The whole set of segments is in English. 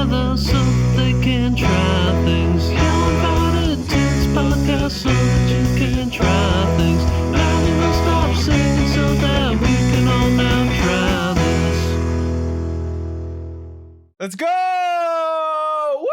together so they can try things. You're invited to this podcast so that you can try things. And we will stop singing so that we can all now try this. Let's go! Woo!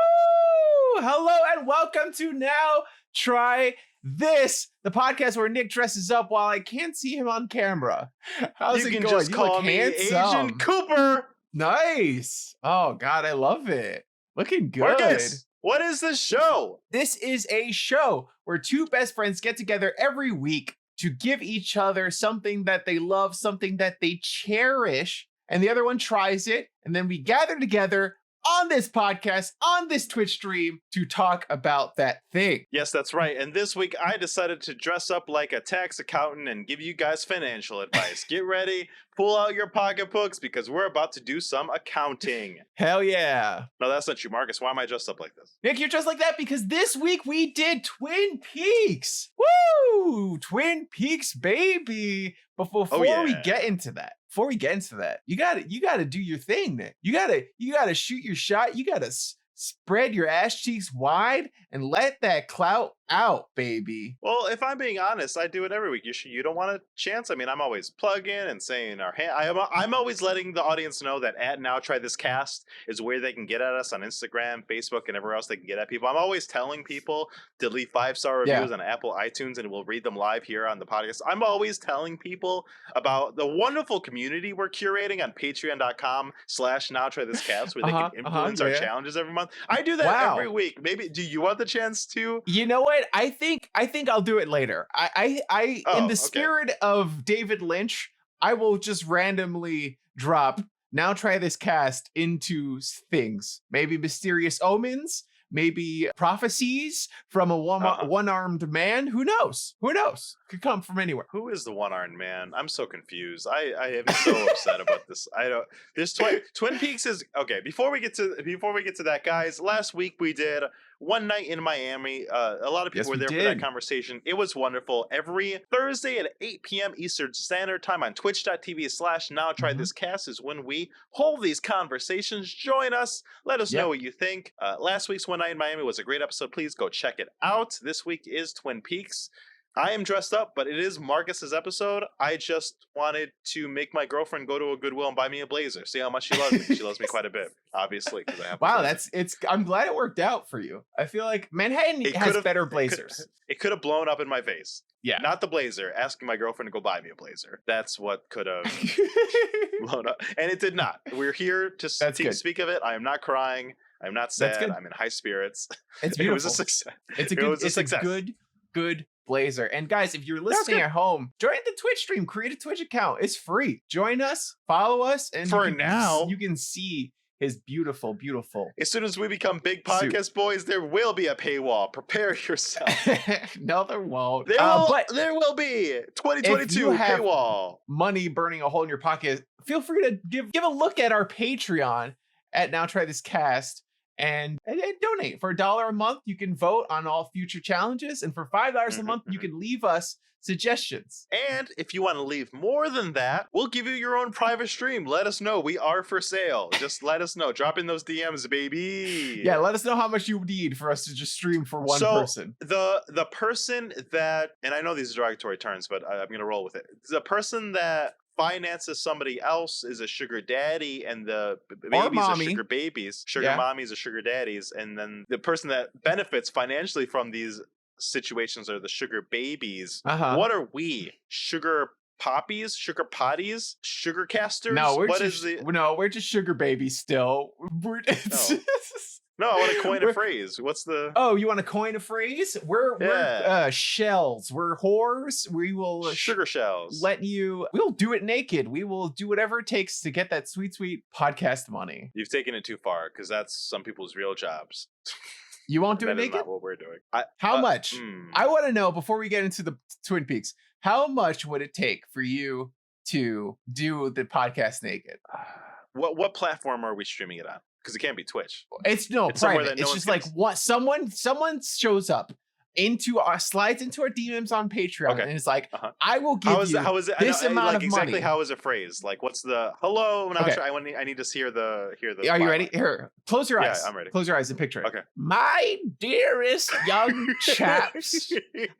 Hello and welcome to Now Try This, the podcast where Nick dresses up while I can't see him on camera. How's it going? Just call me Agent Cooper. Nice. Oh, God, I love it. Looking good. Marcus, what is this show? This is a show where two best friends get together every week to give each other something that they love, something that they cherish, and the other one tries it, and then we gather together on this podcast, on this Twitch stream, to talk about that thing. Yes, that's right. And this week, I decided to dress up like a tax accountant and give you guys financial advice. Get ready, pull out your pocketbooks, because we're about to do some accounting. Hell yeah. No, that's not you, Marcus. Why am I dressed up like this? Nick, you're just like that because this week we did Twin Peaks. Woo! Twin Peaks, baby. But before we get into that, you gotta do your thing, Nick. You gotta shoot your shot. You gotta spread your ass cheeks wide and let that clout out, baby. Well, if I'm being honest, I do it every week. You don't want a chance? I mean, I'm always plugging and saying I'm always letting the audience know that at Now Try This Cast is where they can get at us on Instagram, Facebook, and everywhere else they can get at people. I'm always telling people to leave 5-star reviews on Apple iTunes, and we'll read them live here on the podcast. I'm always telling people about the wonderful community we're curating on patreon.com/Now Try This Cast, where they can influence our challenges every month. I do that every week. Maybe, do you want the chance to? You know what? I think I'll do it later. In the spirit of David Lynch, I will just randomly drop Now Try This Cast into things. Maybe mysterious omens, maybe prophecies from a one-armed man. Who knows? Could come from anywhere. Who is the one-armed man? I'm so confused. I am so upset about this. This Twin Peaks is okay. Before we get to that, guys, last week we did One Night in Miami. A lot of people were there for that conversation. It was wonderful. Every Thursday at 8 p.m. Eastern Standard Time on twitch.tv/Now Try This Cast is when we hold these conversations. Join us. Let us know what you think. Last week's One Night in Miami was a great episode. Please go check it out. This week is Twin Peaks. I am dressed up, but it is Marcus's episode. I just wanted to make my girlfriend go to a Goodwill and buy me a blazer. See how much she loves me. She loves me quite a bit, obviously, because I have. I'm glad it worked out for you. I feel like Manhattan has better blazers. It could have blown up in my face. Yeah. Not the blazer. Asking my girlfriend to go buy me a blazer. That's what could have blown up. And it did not. We're here to speak of it. I am not crying. I'm not sad. I'm in high spirits. It's beautiful. It was a success. It's a good blazer. And guys, if you're listening at home, join the Twitch stream, create a Twitch account. It's free. Join us, follow us, and you can see his beautiful. As soon as we become big podcast boys, there will be a paywall. Prepare yourself. No, there won't. There will be 2022 paywall. Money burning a hole in your pocket. Feel free to give a look at our Patreon at Now Try This Cast. And donate. For $1 a month, you can vote on all future challenges. And for $5 a month, you can leave us suggestions. And if you want to leave more than that, we'll give you your own private stream. Let us know. We are for sale. Just let us know. Drop in those DMs, baby. Yeah, let us know how much you need for us to just stream for one person. The person that, and I know these are derogatory terms, but I'm going to roll with it. The person that finances somebody else is a sugar daddy, and the babies are sugar babies. Sugar mommies are sugar daddies, and then the person that benefits financially from these situations are the sugar babies. What are we? Sugar poppies? Sugar potties? Sugar casters? No, we're just sugar babies still. No, I want to coin a phrase. What's the... Oh, you want to coin a phrase? We're shells. We're whores. We will... Sugar shells. We'll do it naked. We will do whatever it takes to get that sweet, sweet podcast money. You've taken it too far, because that's some people's real jobs. You won't do it naked? That's not what we're doing. How much? I want to know, before we get into the Twin Peaks, how much would it take for you to do the podcast naked? What platform are we streaming it on? Because it can't be Twitch. It's private. It's just like what someone shows up slides into our DMs on Patreon and it's like, I will give how is it this amount of exactly money. how is it phrased? Like, what's the hello? I need to hear the. Are you ready? Here, close your eyes. Yeah, I'm ready. Close your eyes and picture it. Okay. My dearest young chaps,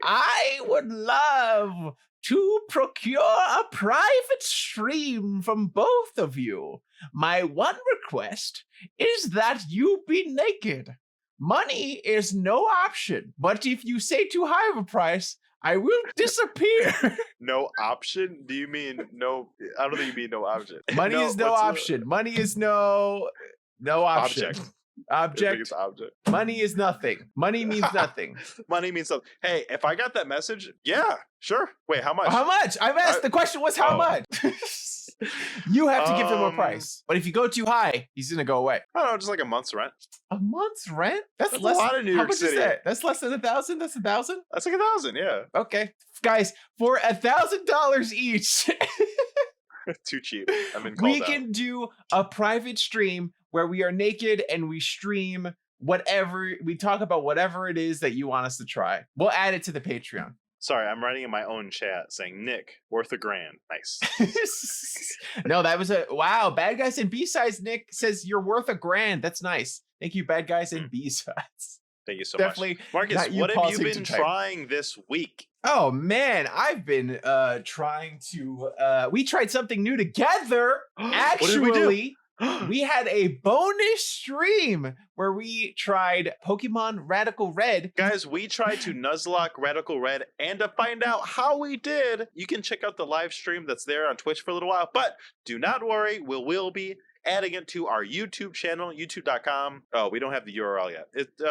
I would love to procure a private stream from both of you. My one request is that you be naked. Money is no option, but if you say too high of a price, I will disappear. No option? Do you mean no? I don't think you mean no option. Money is no option. Money is no option. Object. Money is nothing. Money means nothing. Money means something. Hey, if I got that message, yeah, sure. Wait, how much? How much? I've asked. The question was how much. You have to give him a price. But if you go too high, he's gonna go away. I don't know, just like a month's rent. A month's rent? That's less, a lot in New York City. Is that? That's less than 1,000. That's 1,000. That's like 1,000. Yeah. Okay, guys, for $1,000 each. Too cheap. I've been called we can do a private stream where we are naked and we stream whatever, we talk about whatever it is that you want us to try. We'll add it to the Patreon. Sorry, I'm writing in my own chat saying, Nick, worth $1,000. Nice. No, that was wow. Bad Guys and B-Sides, Nick says you're worth $1,000. That's nice. Thank you, Bad Guys and B-Sides. Thank you so Definitely much. Marcus, what have you been trying this week? Oh man, I've been trying to we tried something new together. Actually, what did we do? We had a bonus stream where we tried Pokemon Radical Red. Guys, we tried to Nuzlocke Radical Red, and to find out how we did, you can check out the live stream that's there on Twitch for a little while. But do not worry, we will be adding it to our YouTube channel, youtube.com. Oh, we don't have the URL yet.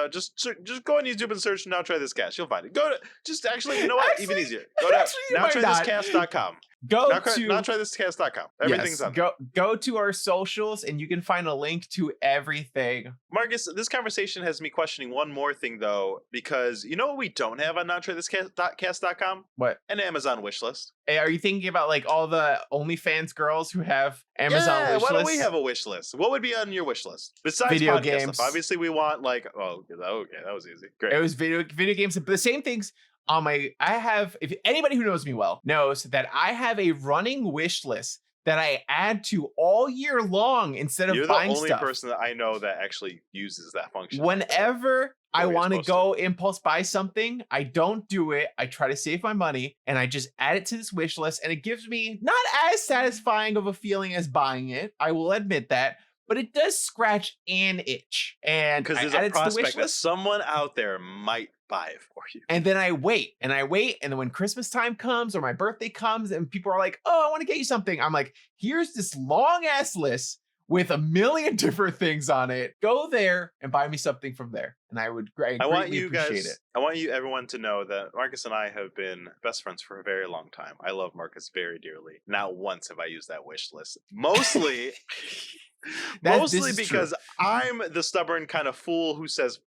Just go on YouTube and search Now Try This Cast. You'll find it. You know what? Even easier. Go to nowtrythiscast.com. Go to nowtrythiscast.com. Everything's on there. Go to our socials and you can find a link to everything. Marcus, this conversation has me questioning one more thing though, because you know what we don't have on nowtrythiscast.com? What? An Amazon wish list. Hey, are you thinking about like all the OnlyFans girls who have Amazon wish lists? Why don't we have a wish list? What would be on your wish list? Besides video podcast games. Stuff. Obviously we want like, okay, that was easy. Great. It was video games, but the same things. If anybody who knows me well knows that I have a running wish list that I add to all year long instead of buying stuff. You're the only person that I know that actually uses that function. Whenever I want to go impulse buy something, I don't do it. I try to save my money and I just add it to this wish list, and it gives me not as satisfying of a feeling as buying it. I will admit that. But it does scratch an itch. And because there's a prospect that someone out there might buy it for you. And then I wait. And then when Christmas time comes or my birthday comes and people are like, oh, I want to get you something. I'm like, here's this long ass list with a million different things on it. Go there and buy me something from there. And I would greatly appreciate it. I want everyone to know that Marcus and I have been best friends for a very long time. I love Marcus very dearly. Not once have I used that wish list. Mostly... Mostly because I'm the stubborn kind of fool who says,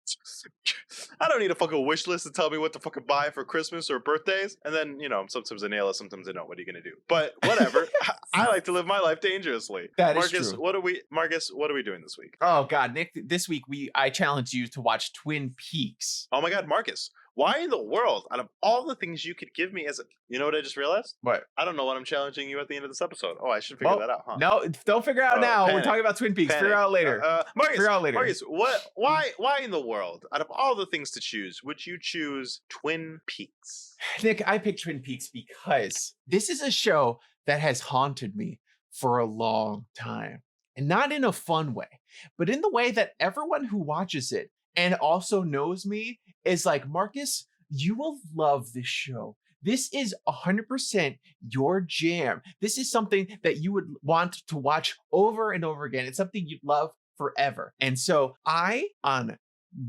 I don't need a fucking wish list to tell me what to fucking buy for Christmas or birthdays. And then, sometimes I nail it, sometimes I don't. What are you going to do? But whatever. I like to live my life dangerously. Marcus, is true. Marcus, what are we doing this week? Oh, God, Nick, this week I challenge you to watch Twin Peaks. Oh, my God, Marcus. Why in the world, out of all the things you could give me you know what I just realized? What? I don't know what I'm challenging you at the end of this episode. Oh, I should figure that out, huh? No, don't figure out now. Panic. We're talking about Twin Peaks. Figure out later. Marcus, why in the world, out of all the things to choose, would you choose Twin Peaks? Nick, I picked Twin Peaks because this is a show that has haunted me for a long time. And not in a fun way, but in the way that everyone who watches it and also knows me is like, Marcus, you will love this show. This is 100% your jam. This is something that you would want to watch over and over again. It's something you'd love forever. And so I, on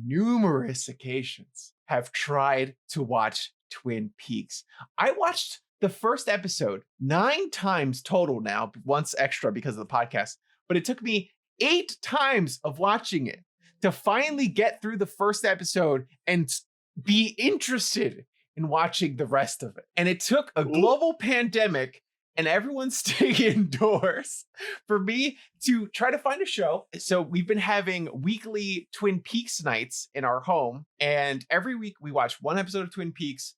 numerous occasions, have tried to watch Twin Peaks. I watched the first episode 9 times total now, once extra because of the podcast, but it took me 8 times of watching it to finally get through the first episode and be interested in watching the rest of it. And it took a global pandemic and everyone's staying indoors for me to try to find a show. So we've been having weekly Twin Peaks nights in our home, and every week we watch one episode of Twin Peaks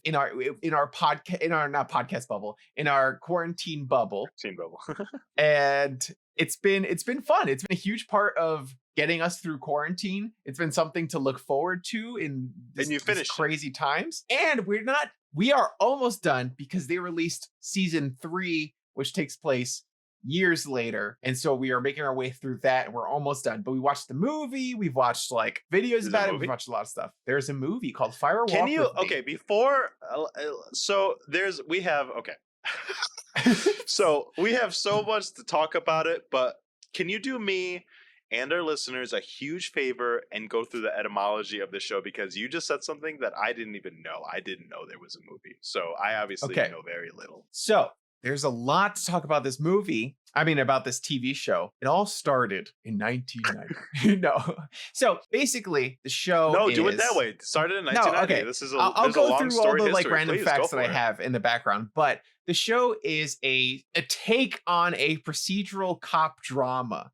in our podcast, in our not podcast bubble, in our quarantine bubble. And it's been fun. It's been a huge part of getting us through quarantine. It's been something to look forward to in these crazy times. And we are almost done because they released season 3, which takes place years later. And so we are making our way through that, and we're almost done. But we watched the movie. We've watched like videos about it. We've watched a lot of stuff. There's a movie called Fire Walk With Me. Okay, before so we have so we have so much to talk about it, but can you do me and our listeners a huge favor and go through the etymology of the show, because you just said something that I didn't even know. I didn't know there was a movie, so I obviously know very little. So there's a lot to talk about this movie. I mean, about this TV show. It all started in 1990. No. So basically, the show do it that way. It started in 1990. Okay. This is I'll go long through all the history. random facts that I have in the background. But the show is a take on a procedural cop drama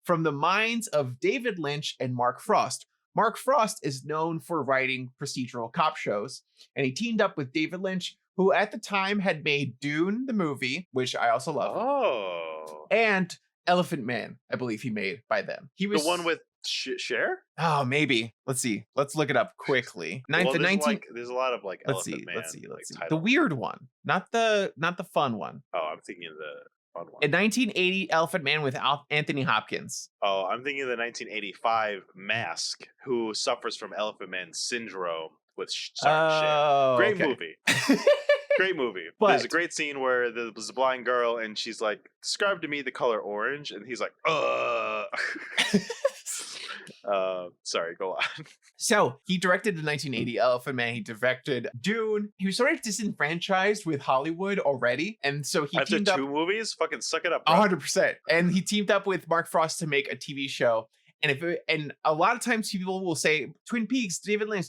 from the minds of David Lynch and Mark Frost. Mark Frost is known for writing procedural cop shows, and he teamed up with David Lynch, who at the time had made Dune, the movie, which I also love. Oh. And Elephant Man, I believe he made by them. He was the one with Cher? Oh, maybe. Let's see. Let's look it up quickly. There's a lot of like Elephant Man. Let's see. The weird one, not the fun one. Oh, I'm thinking of the fun one. In 1980, Elephant Man with Anthony Hopkins. Oh, I'm thinking of the 1985 Mask, who suffers from Elephant Man syndrome with Cher. Great movie. Great movie. But there's a great scene where there's a blind girl and she's like, describe to me the color orange, and he's like, sorry, go on. So he directed the 1980 Elephant Man. He directed Dune. He was sort of disenfranchised with Hollywood already, and so he teamed up. 2 movies, fucking suck it up, bro. 100%. And he teamed up with Mark Frost to make a TV show. And a lot of times people will say Twin Peaks, David Lynch.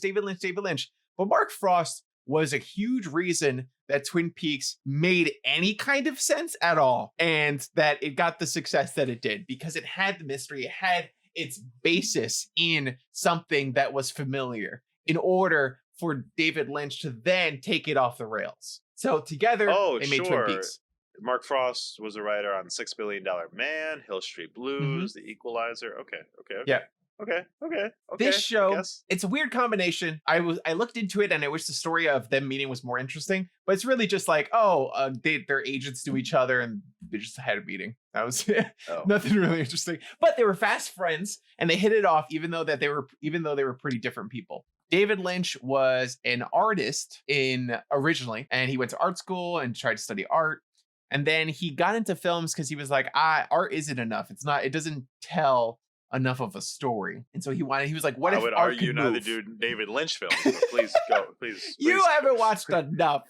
But Mark Frost was a huge reason that Twin Peaks made any kind of sense at all, and that it got the success that it did, because it had the mystery, it had its basis in something that was familiar, in order for David Lynch to then take it off the rails. So together, they made Twin Peaks. Mark Frost was a writer on $6 Billion Man, Hill Street Blues, The Equalizer. Okay. Yeah. Okay. This show, it's a weird combination. I looked into it, and I wish the story of them meeting was more interesting, but it's really just like, they're agents to each other and they just had a meeting. That was nothing really interesting. But they were fast friends and they hit it off, even though they were pretty different people. David Lynch was an artist originally, and he went to art school and tried to study art. And then he got into films because he was like, art isn't enough. It doesn't tell enough of a story. And so he was like, what if art could move? I would argue not to do David Lynch films, but please go. Please. You haven't watched enough.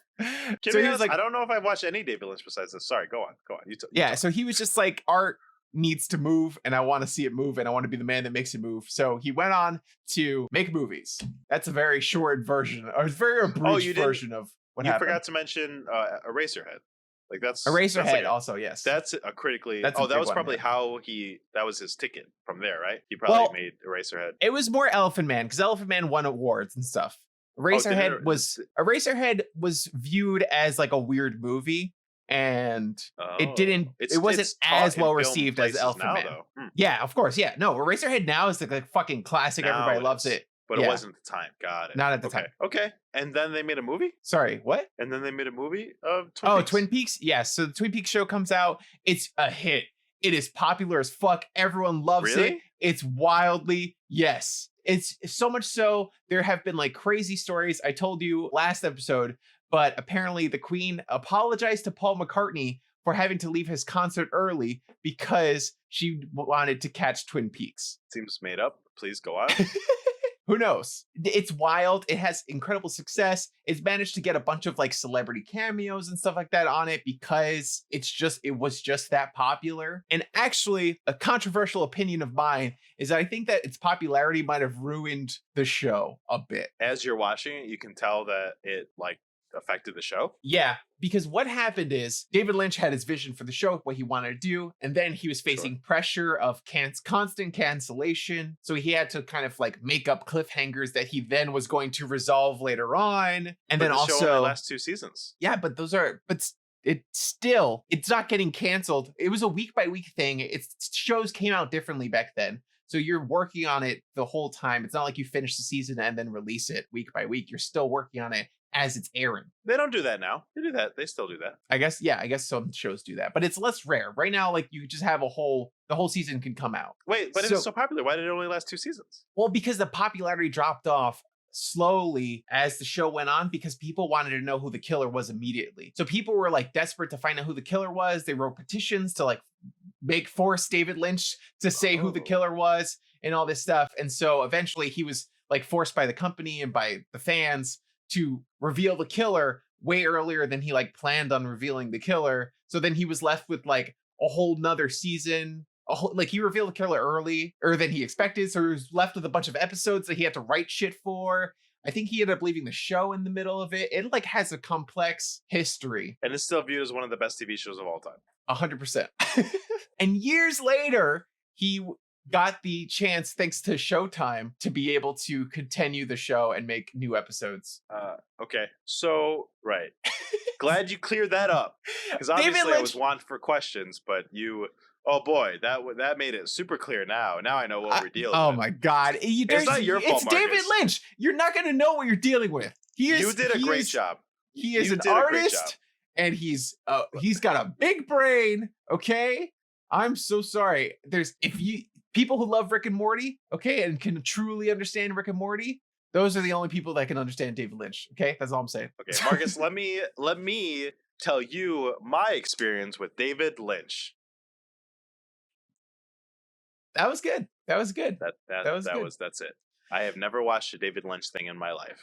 So he was like, I don't know if I've watched any David Lynch besides this. Sorry, go on. So he was just like, art needs to move, and I want to see it move, and I want to be the man that makes it move. So he went on to make movies. That's a very short version, or very abridged version of what happened. You forgot to mention Eraserhead. Like that's Eraserhead also, yes. That's a critically. That was probably how that was his ticket from there, right? He probably made Eraserhead. It was more Elephant Man, because Elephant Man won awards and stuff. Eraserhead was viewed as like a weird movie, and it wasn't as well received as Elephant Man. Yeah, of course. Yeah, no, Eraserhead now is like fucking classic. Everybody loves it. But it wasn't at the time. Got it. Not at the time. Okay. And then they made a movie? Sorry, what? And then they made a movie of Twin Peaks? Twin Peaks? Yes. So the Twin Peaks show comes out. It's a hit. It is popular as fuck. Everyone loves it. It's wildly, yes. It's so much so, there have been like crazy stories. I told you last episode, but apparently the Queen apologized to Paul McCartney for having to leave his concert early because she wanted to catch Twin Peaks. Seems made up. Please go on. Who knows? It's wild. It has incredible success. It's managed to get a bunch of like celebrity cameos and stuff like that on it because it was just that popular. And actually, a controversial opinion of mine is that I think that its popularity might have ruined the show a bit. As you're watching it, you can tell that affected the show? Yeah, because what happened is David Lynch had his vision for the show, what he wanted to do, and then he was facing pressure of constant cancellation. So he had to kind of like make up cliffhangers that he then was going to resolve later on. And then the show also only lasts 2 seasons. Yeah, but it's not getting canceled. It was a week by week thing. Shows came out differently back then. So you're working on it the whole time. It's not like you finish the season and then release it week by week. You're still working on it as it's airing. They don't do that now. They do that. They still do that. I guess some shows do that, but it's less rare. Right now, like you just have the whole season can come out. Wait, but it's so popular. Why did it only last 2 seasons? Well, because the popularity dropped off slowly as the show went on because people wanted to know who the killer was immediately. So people were like desperate to find out who the killer was. They wrote petitions to like force David Lynch to say who the killer was and all this stuff. And so eventually he was like forced by the company and by the fans to reveal the killer way earlier than he like planned on revealing the killer. So then he was left with like a whole nother season. Like he revealed the killer earlier than he expected. So he was left with a bunch of episodes that he had to write shit for. I think he ended up leaving the show in the middle of it. It like has a complex history. And it's still viewed as one of the best TV shows of all time. 100%. And years later, he got the chance, thanks to Showtime, to be able to continue the show and make new episodes. Okay. So, right. Glad you cleared that up. Because obviously I was wanting for questions, but you... Oh boy, that made it super clear now. Now I know what we're dealing with. Oh my God. It's not your fault, It's David Lynch. You're not going to know what you're dealing with. You did a great job. He is an artist and he's got a big brain, okay? I'm so sorry. People who love Rick and Morty, okay, and can truly understand Rick and Morty, those are the only people that can understand David Lynch, okay? That's all I'm saying. Okay, Marcus, let me tell you my experience with David Lynch. That was good. That's it. I have never watched a David Lynch thing in my life.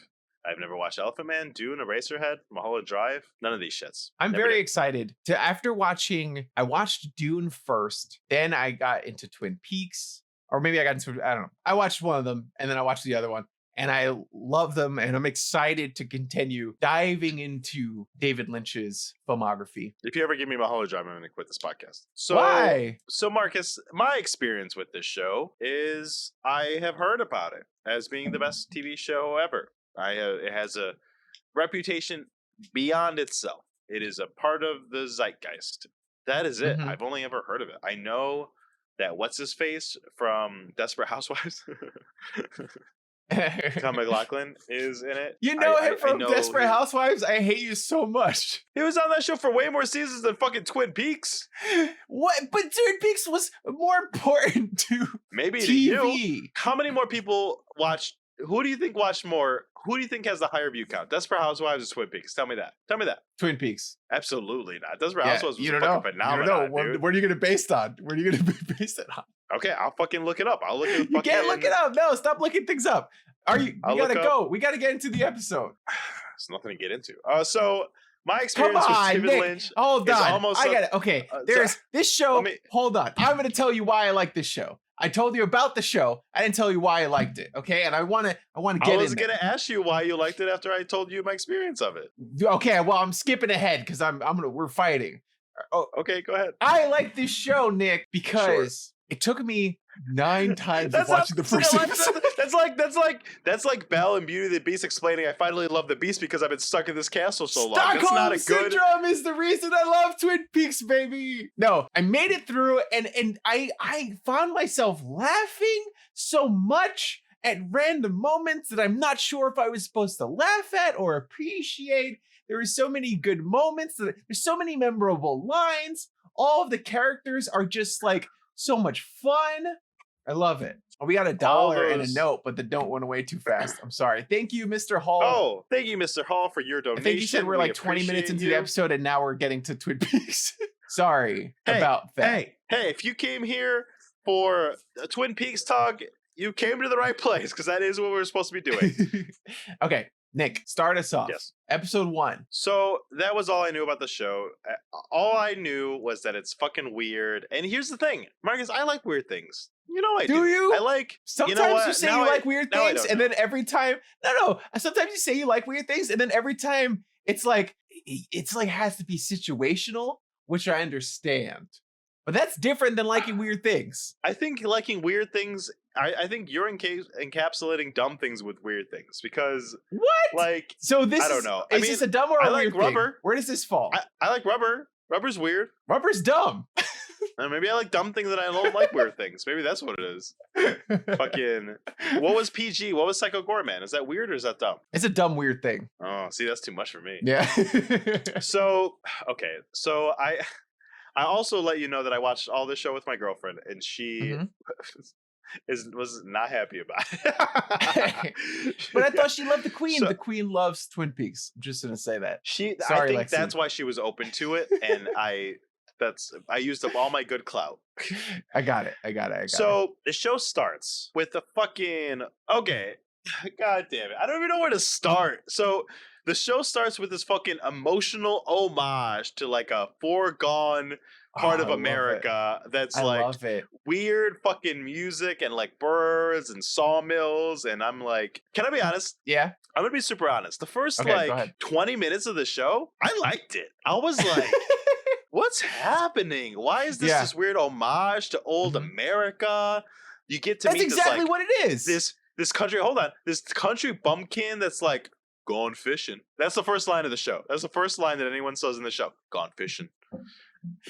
I've never watched Elephant Man, Dune, Eraserhead, Mulholland Drive, none of these shits. I'm very excited I watched Dune first, then I got into Twin Peaks, or maybe I don't know. I watched one of them and then I watched the other one. And I love them, and I'm excited to continue diving into David Lynch's filmography. If you ever give me Mulholland Drive, I'm going to quit this podcast. So, why? So, Marcus, my experience with this show is I have heard about it as being the best TV show ever. It has a reputation beyond itself. It is a part of the zeitgeist. That is it. I've only ever heard of it. I know that what's-his-face from Desperate Housewives... Kyle Maclachlan is in it. You know him from Desperate Housewives? I hate you so much. He was on that show for way more seasons than fucking Twin Peaks. What? But Twin Peaks was more important to maybe TV. To you. How many more people watched? Who do you think watched more? Who do you think has the higher view count? Desperate Housewives or Twin Peaks? Tell me that. Twin Peaks. Absolutely not. Desperate Housewives was a fucking phenomenal. What are you going to base it on? What are you going to base it on? Okay, I'll fucking look it up. I'll look at You can't look it up. No, stop looking things up. We gotta go. We gotta get into the episode. There's nothing to get into. So my experience with David Lynch. Hold on. I got it. Okay. There's this show. Hold on. I'm gonna tell you why I like this show. I told you about the show. I didn't tell you why I liked it. Okay, and I want to get in. I was gonna ask you why you liked it after I told you my experience of it. Okay. Well, I'm skipping ahead because we're fighting. Oh, okay. Go ahead. I like this show, Nick, because it took me 9 times of watching the first episode. That's like Belle and Beauty and the Beast explaining I finally love the Beast because I've been stuck in this castle so long. Stockholm Syndrome is the reason I love Twin Peaks, baby. No, I made it through and I found myself laughing so much at random moments that I'm not sure if I was supposed to laugh at or appreciate. There were so many good moments. There's so many memorable lines. All of the characters are just like so much fun. I love it. We got $1 and a note, but the note went away too fast. I'm sorry. Thank you, Mr. Hall. Oh, thank you, Mr. Hall, for your donation. I think you said we're like 20 minutes into the episode, and now we're getting to Twin Peaks. Sorry about that. Hey, if you came here for a Twin Peaks talk, you came to the right place, because that is what we're supposed to be doing. Okay, Nick, start us off. Yes. Episode 1. So that was all I knew about the show. All I knew was that it's fucking weird. And here's the thing, Marcus, I like weird things. You know I do. Do you? I like... Sometimes you say you like weird things, and then every time... No. Sometimes you say you like weird things, and then every time it's like has to be situational, which I understand. But that's different than liking weird things. I think liking weird things, I think you're encapsulating dumb things with weird things because what? Like, so this I don't know. Is this a dumb or a weird rubber. thing? Where does this fall? I like rubber. Rubber's weird. Rubber's dumb. Maybe I like dumb things and I don't like weird things. Maybe that's what it is. Fucking, what was PG? What was Psycho Goreman? Is that weird or is that dumb? It's a dumb weird thing. Oh, see, that's too much for me. Yeah. So, okay. So I also let you know that I watched all this show with my girlfriend, and she was not happy about it. But I thought she loved the Queen. So, the Queen loves Twin Peaks. I'm just gonna say that. I think Lexi. That's why she was open to it, and I used up all my good clout. I got it. So the show starts with the fucking God damn it! I don't even know where to start. So the show starts with this fucking emotional homage to like a foregone part of America that's like weird fucking music and like birds and sawmills. And I'm like, can I be honest? Yeah. I'm gonna be super honest. The first 20 minutes of the show, I liked it. I was like, what's happening? Why is this weird homage to old America? You get to meet exactly what it is. This country bumpkin that's like, gone fishing. That's the first line of the show. That's the first line that anyone says in the show. Gone fishing.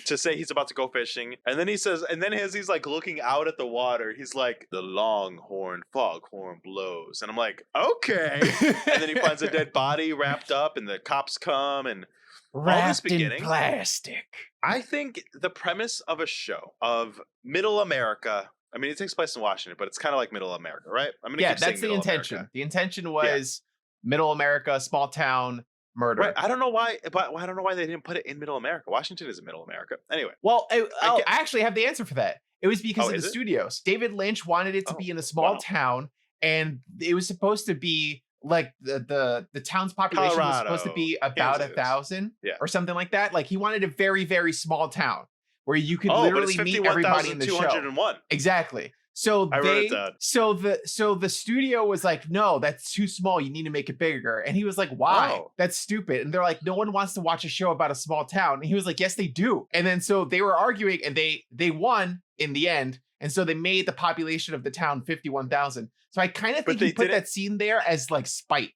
To say he's about to go fishing. And then he says, and then as he's like looking out at the water, he's like, the longhorn foghorn blows. And I'm like, okay. And then he finds a dead body wrapped up and the cops come and wrapped all this beginning. In plastic. I think the premise of a show of middle America, I mean, it takes place in Washington, but it's kind of like middle America, right? I'm gonna keep saying that's the intention. America. The intention was middle America, small town, murder. Right. I don't know why they didn't put it in middle America. Washington is in middle America. Anyway. Well, I actually have the answer for that. It was because of the studios. David Lynch wanted it to be in a small town, and it was supposed to be like the town's population was supposed to be about 1,000 or something like that. Like he wanted a very, very small town where you could literally meet everybody in the show. Exactly. So the studio was like, no, that's too small. You need to make it bigger. And he was like, why? That's stupid. And they're like, no one wants to watch a show about a small town. And he was like, yes, they do. And then so they were arguing, and they won in the end. And so they made the population of the town 51,000. So I kind of think he put that scene there as like spite,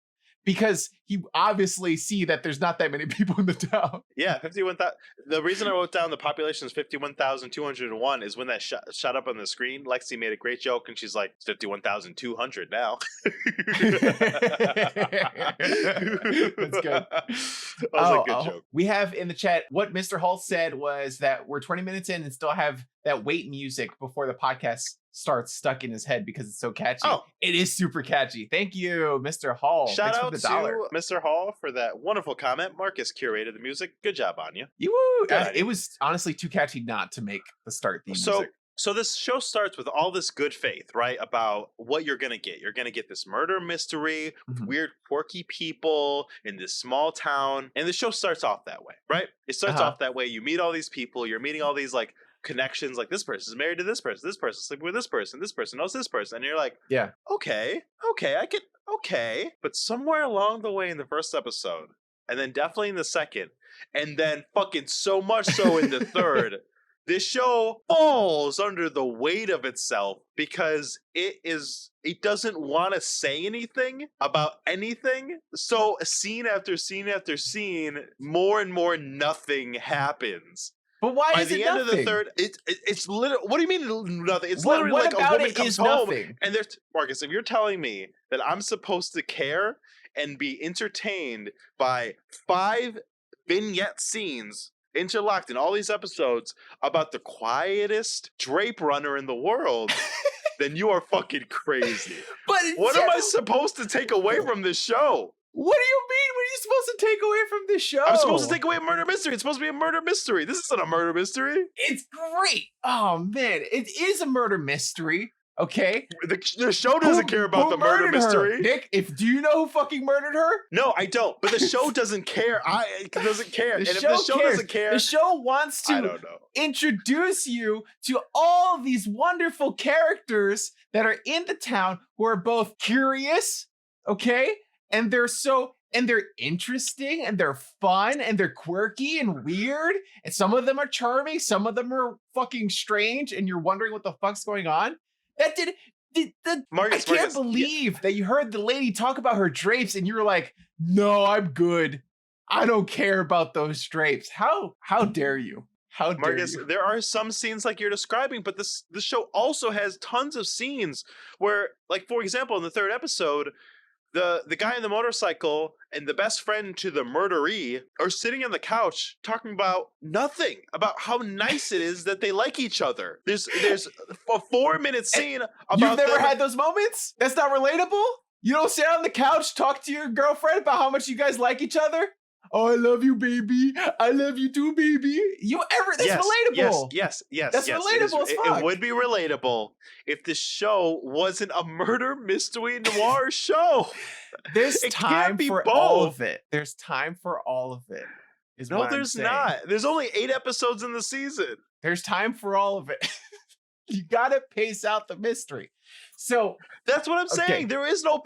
because he obviously see that there's not that many people in the town. Yeah, 51,000. The reason I wrote down the population is 51,201 is when that shot up on the screen. Lexi made a great joke, and she's like, it's 51,200 now. That's good. That was a good joke. We have in the chat, what Mr. Hall said was that we're 20 minutes in and still have that wait music before the podcast starts stuck in his head because it's so catchy. It is super catchy. Thank you, Mr. Hall. Shout out to Mr. Hall for that wonderful comment. Marcus curated the music. Good job on you. It was honestly too catchy not to make the start theme music. So this show starts with all this good faith, right? About what you're going to get. You're going to get this murder mystery with weird, quirky people in this small town. And the show starts off that way, right? It starts off that way. You meet all these people. You're meeting all these like connections, like this person is married to this person sleeping with this person knows this person, and you're like, okay, I get but somewhere along the way in the first episode, and then definitely in the second, and then fucking so much so in the third, this show falls under the weight of itself because it doesn't want to say anything about anything. So scene after scene after scene, more and more nothing happens. But why is it nothing? By the end of the third, it's literally. What do you mean nothing? It's literally like a woman comes home, and there's Marcus. If you're telling me that I'm supposed to care and be entertained by 5 vignette scenes interlocked in all these episodes about the quietest drape runner in the world, then you are fucking crazy. But what am I supposed to take away from this show? What do you mean? What are you supposed to take away from this show? I'm supposed to take away a murder mystery. It's supposed to be a murder mystery. This isn't a murder mystery. It's great. Oh, man. It is a murder mystery. Okay? The show doesn't care about the murder mystery. Nick, do you know who fucking murdered her? No, I don't. But the show doesn't care. It doesn't care. And if the show doesn't care... The show wants to introduce you to all these wonderful characters that are in the town who are both curious, okay? And they're so and they're interesting and they're fun and they're quirky and weird. And some of them are charming. Some of them are fucking strange. And you're wondering what the fuck's going on. That Marcus, I can't believe that you heard the lady talk about her drapes and you were like, no, I'm good. I don't care about those drapes. How dare you? How dare Marcus, you? there are some scenes like you're describing, but this show also has tons of scenes where, like, for example, in the third episode, the guy on the motorcycle and the best friend to the murderee are sitting on the couch talking about nothing, about how nice it is that they like each other. There's a 4-minute scene about You've never had those moments? That's not relatable? You don't sit on the couch, talk to your girlfriend about how much you guys like each other? Oh, I love you, baby. I love you too, baby. That's relatable. Yes. That's relatable as fuck. It would be relatable if the show wasn't a murder mystery noir show. There's time for all of it. There's time for all of it. No, there's not. There's only 8 episodes in the season. There's time for all of it. You gotta pace out the mystery. So that's what I'm saying. There is no.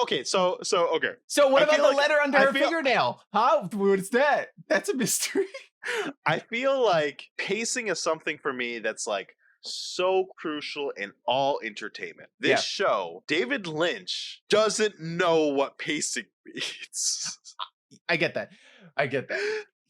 Okay. So okay. So what about the letter under her fingernail? Huh? What's that? That's a mystery. I feel like pacing is something for me that's like so crucial in all entertainment. This show, David Lynch doesn't know what pacing means. I get that.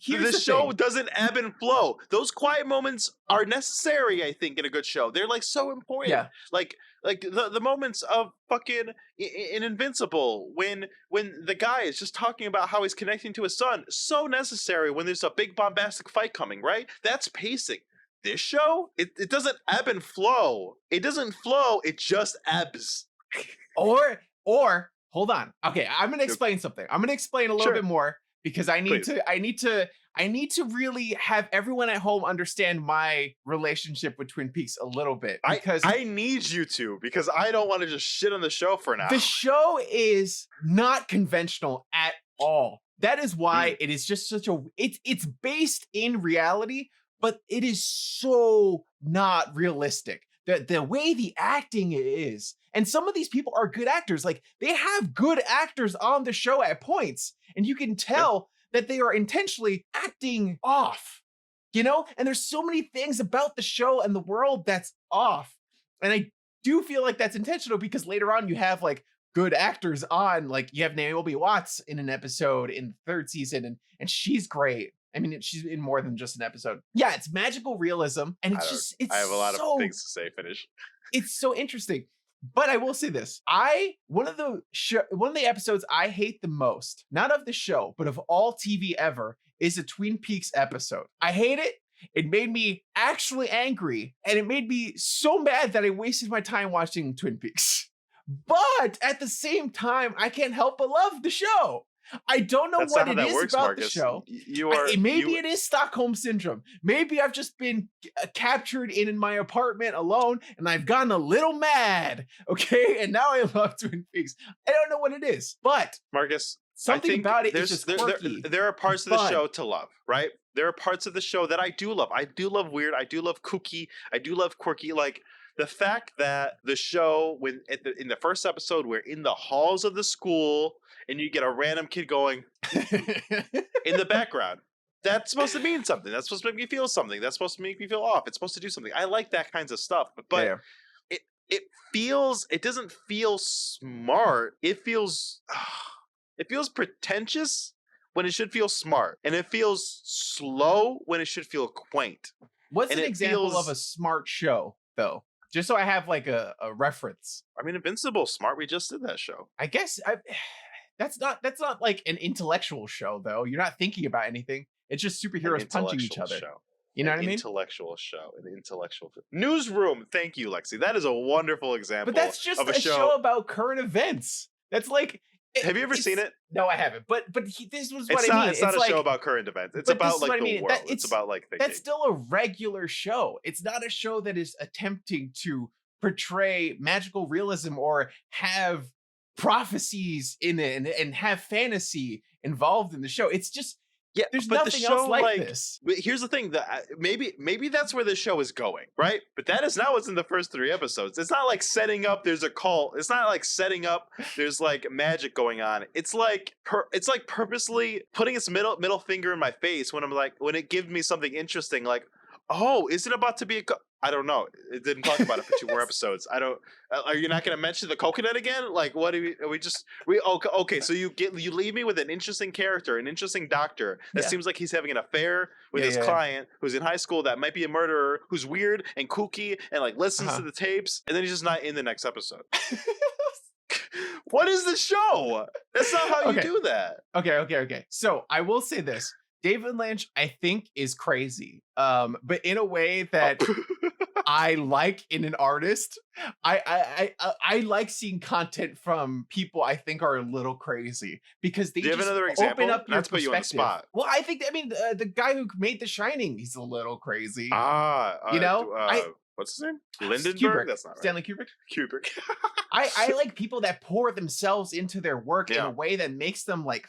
The show doesn't ebb and flow. Those quiet moments are necessary, I think, in a good show. They're like so important. Yeah. Like the moments of fucking in Invincible when the guy is just talking about how he's connecting to his son. So necessary when there's a big bombastic fight coming, right? That's pacing. This show, it doesn't ebb and flow. It doesn't flow. It just ebbs. Or hold on. Okay, I'm gonna explain something. I'm gonna explain a little bit more. Because I need to really have everyone at home understand my relationship with Twin Peaks a little bit. Because I need you to, because I don't want to just shit on the show for now. The show is not conventional at all. That is why it is just such a it's based in reality, but it is so not realistic. The way the acting is, and some of these people are good actors. Like, they have good actors on the show at points, and you can tell that they are intentionally acting off, you know? And there's so many things about the show and the world that's off. And I do feel like that's intentional because later on you have like good actors on, like you have Naomi Watts in an episode in the third season, and she's great. I mean, she's in more than just an episode. Yeah, it's magical realism, and it's I have a lot of things to say. Finish. It's so interesting. But I will say this. One of the episodes I hate the most, not of the show, but of all TV ever, is a Twin Peaks episode. I hate it. It made me actually angry, and it made me so mad that I wasted my time watching Twin Peaks. But at the same time, I can't help but love the show. I don't know what it is about the show. Maybe it is Stockholm Syndrome. Maybe I've just been captured in my apartment alone and I've gotten a little mad. Okay. And now I love Twin Peaks. I don't know what it is, but Marcus, something about it is just quirky. There are parts of the show to love, right? There are parts of the show that I do love. I do love weird. I do love kooky. I do love quirky. Like, the fact that the show, in the first episode, we're in the halls of the school and you get a random kid going in the background. That's supposed to mean something. That's supposed to make me feel something. That's supposed to make me feel off. It's supposed to do something. I like that kinds of stuff. But it doesn't feel smart. It feels pretentious when it should feel smart. And it feels slow when it should feel quaint. What's an example of a smart show, though? Just so I have like a reference. I mean, Invincible, smart. We just did that show. I guess that's not like an intellectual show, though. You're not thinking about anything. It's just superheroes punching each other. Show. You know what I mean? Intellectual show. An intellectual Newsroom. Thank you, Lexi. That is a wonderful example. But that's just a show about current events. That's like. Have you ever seen it? No, I haven't. But this was what I mean. It's not a show about current events. It's about like the world. It's about like thinking. That's still a regular show. It's not a show that is attempting to portray magical realism or have prophecies in it and have fantasy involved in the show. It's just Yeah, There's but the nothing show, else like this. But here's the thing: that maybe that's where the show is going, right? But that is not what's in the first 3 episodes. It's not like setting up. There's a cult. It's not like setting up. There's like magic going on. It's like purposely putting its middle finger in my face when when it gives me something interesting, like, oh, is it about to be I don't know. It didn't talk about it for 2 more episodes. I don't. Are you not going to mention the coconut again? Like, what do we? Okay. So you leave me with an interesting character, an interesting doctor that seems like he's having an affair with his client who's in high school that might be a murderer, who's weird and kooky and like listens to the tapes, and then he's just not in the next episode. What is the show? That's not how you do that. Okay. So I will say this. David Lynch, I think, is crazy, but in a way that I like in an artist. I like seeing content from people I think are a little crazy because they do you just have another example? open up your Not to put you on the spot. Well, I think the guy who made The Shining, he's a little crazy. What's his name? Lindenberg? Kubrick. That's not right. Stanley Kubrick. Kubrick. I like people that pour themselves into their work in a way that makes them like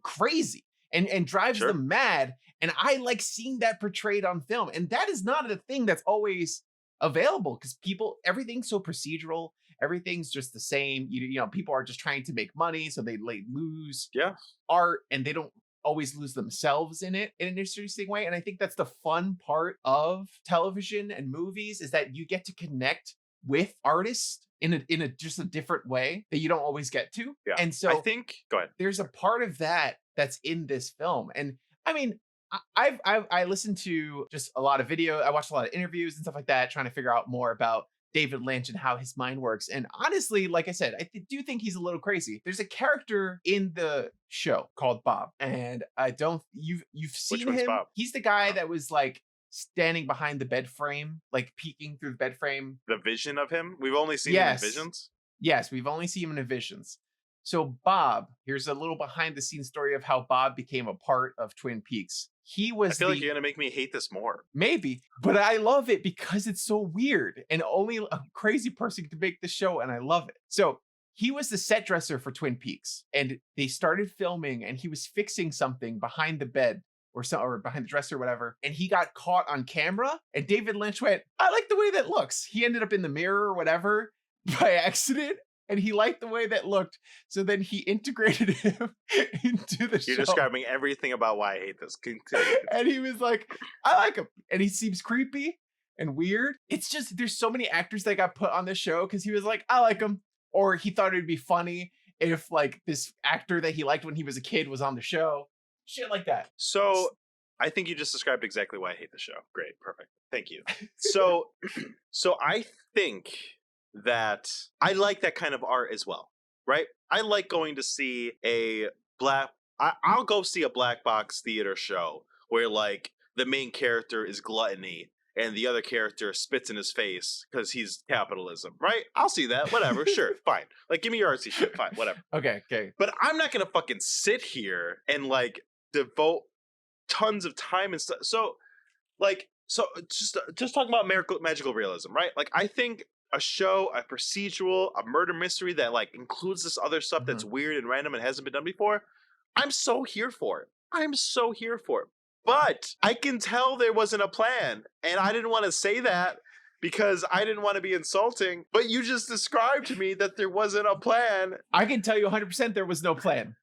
crazy. And drives them mad. And I like seeing that portrayed on film. And that is not a thing that's always available because everything's so procedural. Everything's just the same. You know, people are just trying to make money. So they lose art and they don't always lose themselves in it in an interesting way. And I think that's the fun part of television and movies is that you get to connect with artists in a just a different way that you don't always get to. Yeah. And so I think go ahead. There's a part of that that's in this film. And I mean, I listened to just a lot of video. I watched a lot of interviews and stuff like that, trying to figure out more about David Lynch and how his mind works. And honestly, like I said, I do think he's a little crazy. There's a character in the show called Bob, and you've seen him. Bob? He's the guy that was like standing behind the bed frame, like peeking through the bed frame. The vision of him? We've only seen him in visions? Yes, we've only seen him in visions. So Bob, here's a little behind the scenes story of how Bob became a part of Twin Peaks. I feel like you're going to make me hate this more. Maybe, but I love it because it's so weird and only a crazy person can make the show and I love it. So he was the set dresser for Twin Peaks and they started filming and he was fixing something behind the bed or behind the dresser or whatever. And he got caught on camera and David Lynch went, I like the way that looks. He ended up in the mirror or whatever by accident. And he liked the way that looked. So then he integrated him into the show. You're describing everything about why I hate this. And he was like, I like him. And he seems creepy and weird. It's just, there's so many actors that got put on the show because he was like, I like him. Or he thought it'd be funny if like this actor that he liked when he was a kid was on the show. Shit like that. So I think you just described exactly why I hate the show. Great. Perfect. Thank you. So I think that I like that kind of art as well, right? I like going to see I'll go see a black box theater show where like the main character is gluttony and the other character spits in his face because he's capitalism, right? I'll see that, whatever, sure, fine. Like, give me your artsy shit, fine, whatever. Okay. But I'm not gonna fucking sit here and like devote tons of time and stuff. So just talking about magical realism, right? Like, I think a show, a procedural, a murder mystery that like includes this other stuff that's weird and random and hasn't been done before, I'm so here for it. But I can tell there wasn't a plan, and I didn't want to say that because I didn't want to be insulting, but you just described to me that there wasn't a plan. I can tell you 100% there was no plan.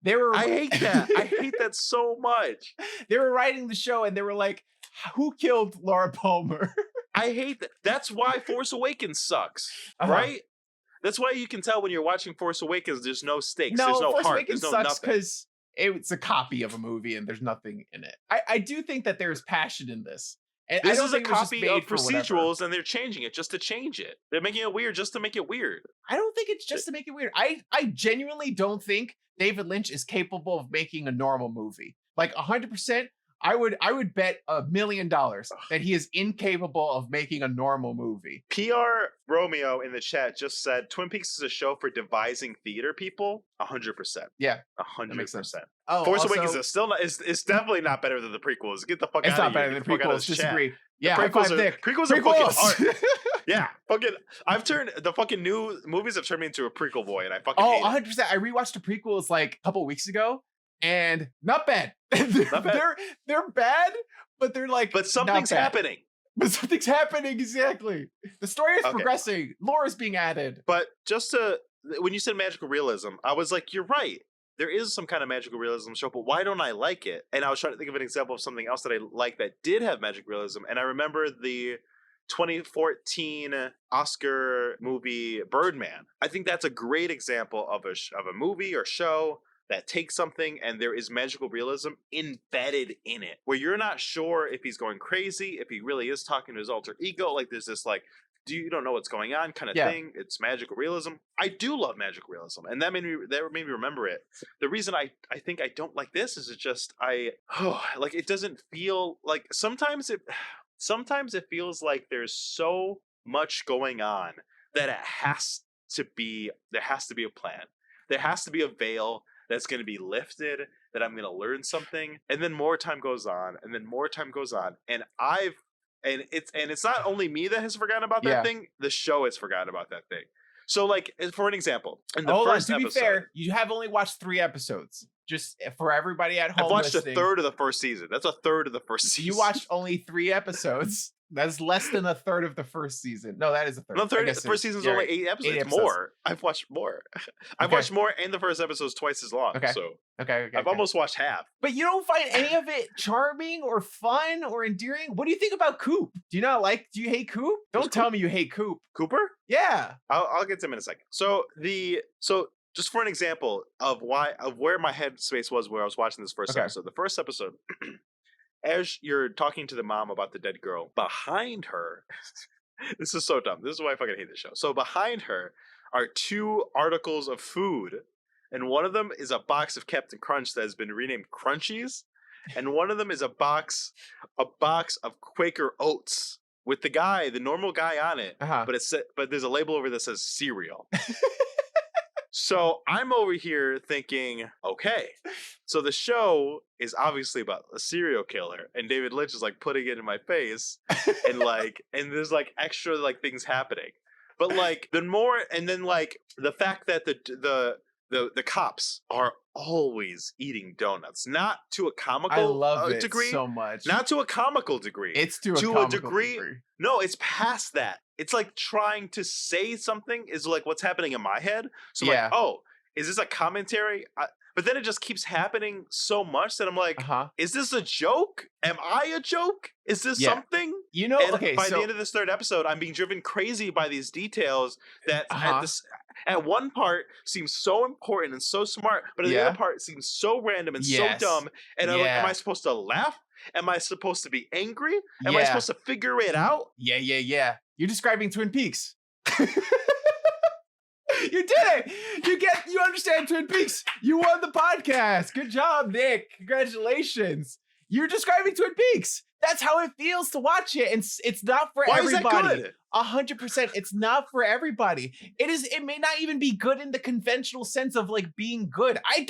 I hate that. I hate that so much. They were writing the show and they were like, who killed Laura Palmer? I hate that. That's why Force Awakens sucks, right? That's why you can tell when you're watching Force Awakens, there's no stakes, there's no Force heart, Awakens there's no sucks nothing. Because it's a copy of a movie and there's nothing in it. I do think that there's passion in this. And this I don't is a think it was just copy made of for procedurals, and they're changing it just to change it. They're making it weird just to make it weird. I don't think it's just to make it weird. I genuinely don't think David Lynch is capable of making a normal movie. Like 100%. I would bet $1 million that he is incapable of making a normal movie. PR Romeo in the chat just said Twin Peaks is a show for devising theater people. 100%. Yeah, 100%. Oh, Force Awakens is still not. It's definitely not better than the prequels. Get the fuck out of here. It's not better than the prequels. Disagree. Yeah, prequels are fucking art. Yeah, fucking. The fucking new movies have turned me into a prequel boy, and I fucking hate it. 100%. I rewatched the prequels like a couple weeks ago. and not bad. Not bad. They're bad, but they're like, but something's happening. But something's happening, exactly. The story is progressing. Lore is being added. But when you said magical realism, I was like, you're right. There is some kind of magical realism show, but why don't I like it? And I was trying to think of an example of something else that I like that did have magic realism. And I remember the 2014 Oscar movie Birdman. I think that's a great example of a movie or show that takes something and there is magical realism embedded in it, where you're not sure if he's going crazy, if he really is talking to his alter ego. Like there's this like, you don't know what's going on kind of thing. It's magical realism. I do love magical realism, and that made me remember it. The reason I think I don't like this is like it doesn't feel like sometimes it feels like there's so much going on that there has to be a plan. There has to be a veil that's going to be lifted, that I'm going to learn something, and then more time goes on, and then more time goes on, and it's not only me that has forgotten about that thing. The show has forgotten about that thing. So, like, for an example, in the first episode, to be fair, you have only watched 3 episodes. Just for everybody at home, I've watched listening, a third of the first season. That's a third of the first season. You watched only 3 episodes. That's less than a third of the first season. No, that is a third. No, the first season's only 8 episodes. 8 episodes. More. I've watched more. I've watched more, and the first episode's twice as long. Okay. So I've almost watched half. But you don't find any of it charming or fun or endearing? What do you think about Coop? Do you hate Coop? Don't tell me you hate Coop. Cooper? Yeah. I'll get to him in a second. So just for an example of where my headspace was where I was watching this first episode. The first episode, as you're talking to the mom about the dead girl, behind her, this is so dumb. This is why I fucking hate this show. So behind her are 2 articles of food, and one of them is a box of Captain Crunch that has been renamed Crunchies, and one of them is a box of Quaker Oats with the normal guy on it, but there's a label over that says cereal. So I'm over here thinking, okay, so the show is obviously about a serial killer, and David Lynch is like putting it in my face, and there's like extra like things happening, but like the fact that the cops are always eating donuts, not to a comical I love it degree so much, not to a comical degree. It's to a degree. No, it's past that. It's like trying to say something is like what's happening in my head. So like, oh, is this a commentary? But then it just keeps happening so much that I'm like, is this a joke? Am I a joke? Is this something? You know, by the end of this 3rd episode, I'm being driven crazy by these details that at one part seems so important and so smart, but at the other part seems so random and so dumb. And I'm like, am I supposed to laugh? Am I supposed to be angry? Am I supposed to figure it out? Yeah. You're describing Twin Peaks. You did it! You understand Twin Peaks. You won the podcast. Good job, Nick. Congratulations. You're describing Twin Peaks. That's how it feels to watch it. And it's not for everybody. Is that good? 100%. It's not for everybody. It may not even be good in the conventional sense of like being good. I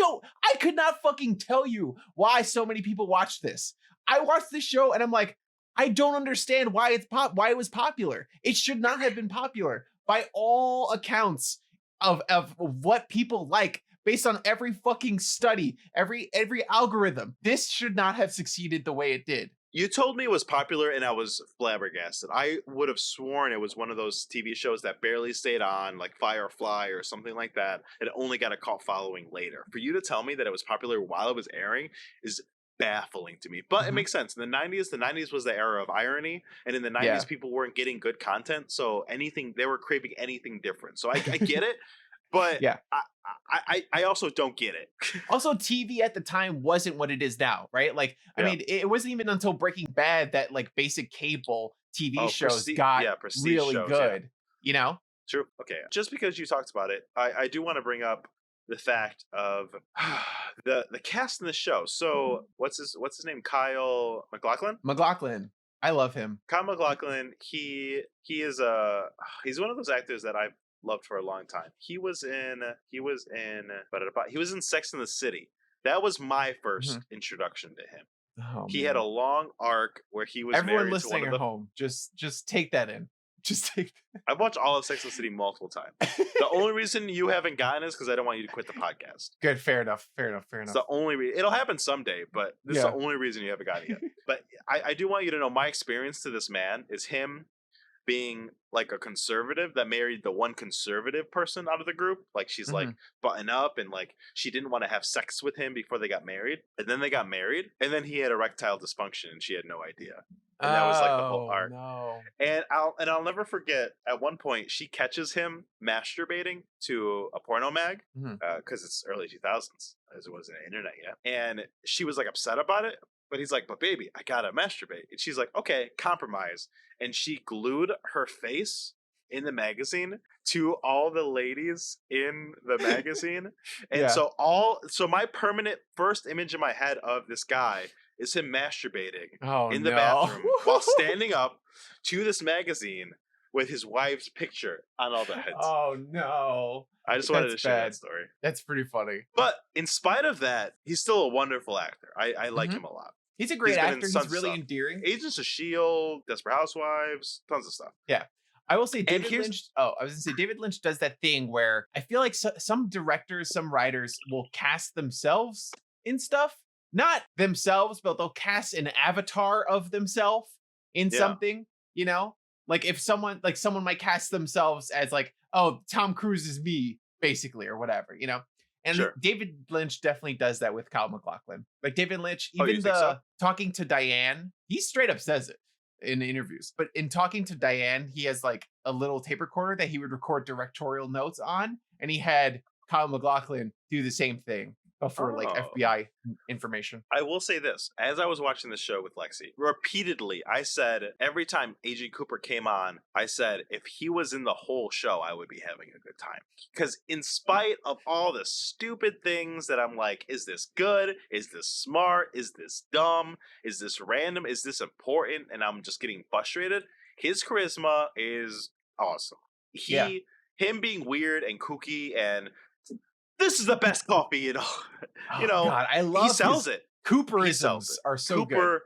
could not fucking tell you why so many people watch this. I watched this show and I'm like, I don't understand why it was popular. It should not have been popular by all accounts of what people like based on every fucking study, every algorithm. This should not have succeeded the way it did. You told me it was popular and I was flabbergasted. I would have sworn it was one of those TV shows that barely stayed on, like Firefly or something like that. It only got a cult following later. For you to tell me that it was popular while it was airing is baffling to me, but it makes sense. In the 90s was the era of irony, and in the 90s people weren't getting good content, so they were craving anything different. So I get it, but I also don't get it. Also, TV at the time wasn't what it is now, right? Like, I mean, it wasn't even until Breaking Bad that like basic cable TV shows got really good. You know? True. Okay. Just because you talked about it, I do want to bring up the fact of the cast in the show. So what's his name? Kyle Maclachlan? Maclachlan. I love him. Kyle Maclachlan, he's one of those actors that I've loved for a long time. He was in Sex and the City. That was my first introduction to him. He had a long arc where he was everyone married listening to one at home. Just take that in. Just take. I've watched all of Sex and the City multiple times. The only reason you haven't gotten it is because I don't want you to quit the podcast. Good, fair enough. It's the only reason. It'll happen someday, but this is the only reason you haven't gotten it yet. But I do want you to know my experience to this man is him being like a conservative that married the one conservative person out of the group. Like she's like button up and like she didn't want to have sex with him before they got married. And then they got married and then he had erectile dysfunction and she had no idea. And that was like the whole arc. No. And I'll never forget at one point she catches him masturbating to a porno mag because it's early 2000s as it wasn't internet yet. And she was like upset about it. But he's like, but baby, I gotta masturbate. And she's like, okay, compromise. And she glued her face in the magazine to all the ladies in the magazine. And so my permanent first image in my head of this guy is him masturbating in the bathroom while standing up to this magazine with his wife's picture on all the heads. Oh no. I just wanted to share that story. That's pretty funny. But in spite of that, he's still a wonderful actor. I like him a lot. He's a great actor. He's really endearing. Agents of S.H.I.E.L.D., Desperate Housewives, tons of stuff. Yeah. I will say David Lynch. Oh, I was going to say David Lynch does that thing where I feel like some directors, some writers will cast themselves in stuff. Not themselves, but they'll cast an avatar of themselves in something, you know? Like if someone might cast themselves as like, oh, Tom Cruise is me, basically, or whatever, you know? And David Lynch definitely does that with Kyle Maclachlan. Like David Lynch, even talking to Diane, he straight up says it in interviews. But in talking to Diane, he has like a little tape recorder that he would record directorial notes on. And he had Kyle Maclachlan do the same thing before like FBI information. I will say this. As I was watching the show with Lexi, repeatedly, I said every time Agent Cooper came on, I said, if he was in the whole show, I would be having a good time. Because in spite of all the stupid things that I'm like, is this good? Is this smart? Is this dumb? Is this random? Is this important? And I'm just getting frustrated. His charisma is awesome. Him being weird and kooky and this is the best coffee, you know. God, I love he sells it. Cooperisms are so good.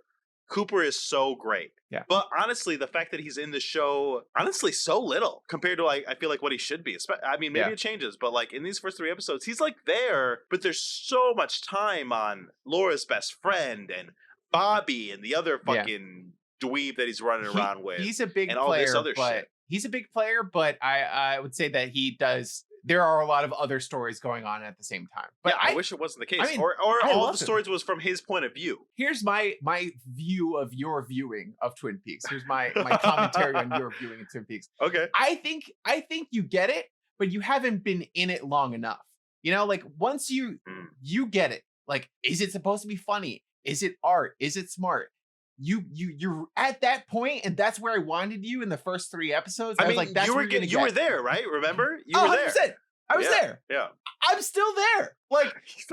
Cooper is so great. Yeah. But honestly, the fact that he's in the show, honestly, so little compared to like I feel like what he should be. I mean, maybe it changes, but like in these first 3 episodes, he's like there, but there's so much time on Laura's best friend and Bobby and the other fucking dweeb that he's running around with. He's a big player, all this other shit. He's a big player, but I would say that he does. There are a lot of other stories going on at the same time. But I wish it wasn't the case. I mean, or all the stories was from his point of view. Here's my view of your viewing of Twin Peaks. Here's my commentary on your viewing of Twin Peaks. Okay. I think you get it, but you haven't been in it long enough. You know, like once you get it, like, is it supposed to be funny? Is it art? Is it smart? You're at that point, and that's where I wanted you in the first 3 episodes. I was like, that's where you were there, right? Remember? You were 100%. there. I was there. Yeah. I'm still there. Like,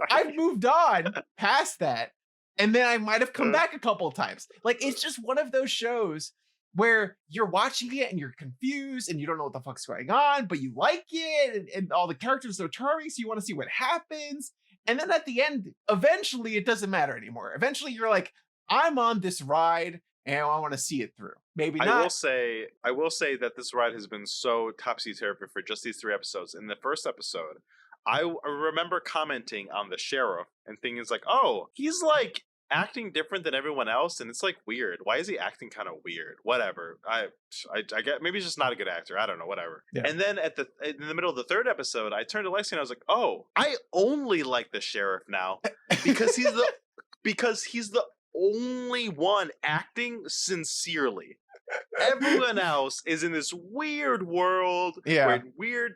I've moved on past that, and then I might have come back a couple of times. Like, it's just one of those shows where you're watching it and you're confused and you don't know what the fuck's going on, but you like it, and all the characters are charming, so you want to see what happens. And then at the end, eventually, it doesn't matter anymore. Eventually, you're like, I'm on this ride and I want to see it through. Maybe not. I will say that this ride has been so topsy-turvy for just these 3 episodes. In the first episode, I remember commenting on the sheriff and thinking it's like, oh, he's like acting different than everyone else, and it's like weird. Why is he acting kind of weird? Whatever. I get, maybe he's just not a good actor. I don't know. Whatever. Yeah. And then in the middle of the 3rd episode, I turned to Lexi and I was like, oh, I only like the sheriff now because he's the only one acting sincerely. Everyone else is in this weird world where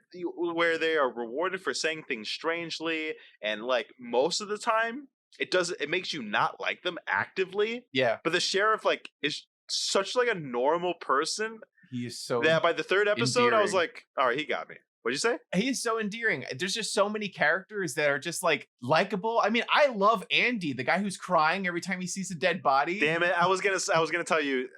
they are rewarded for saying things strangely, and like most of the time it makes you not like them actively. Yeah. But the sheriff like is such like a normal person. He is so that by the 3rd episode endearing. I was like, all right, he got me. What'd you say? He is so endearing. There's just so many characters that are just like likable. I mean, I love Andy, the guy who's crying every time he sees a dead body. Damn it! I was gonna tell you,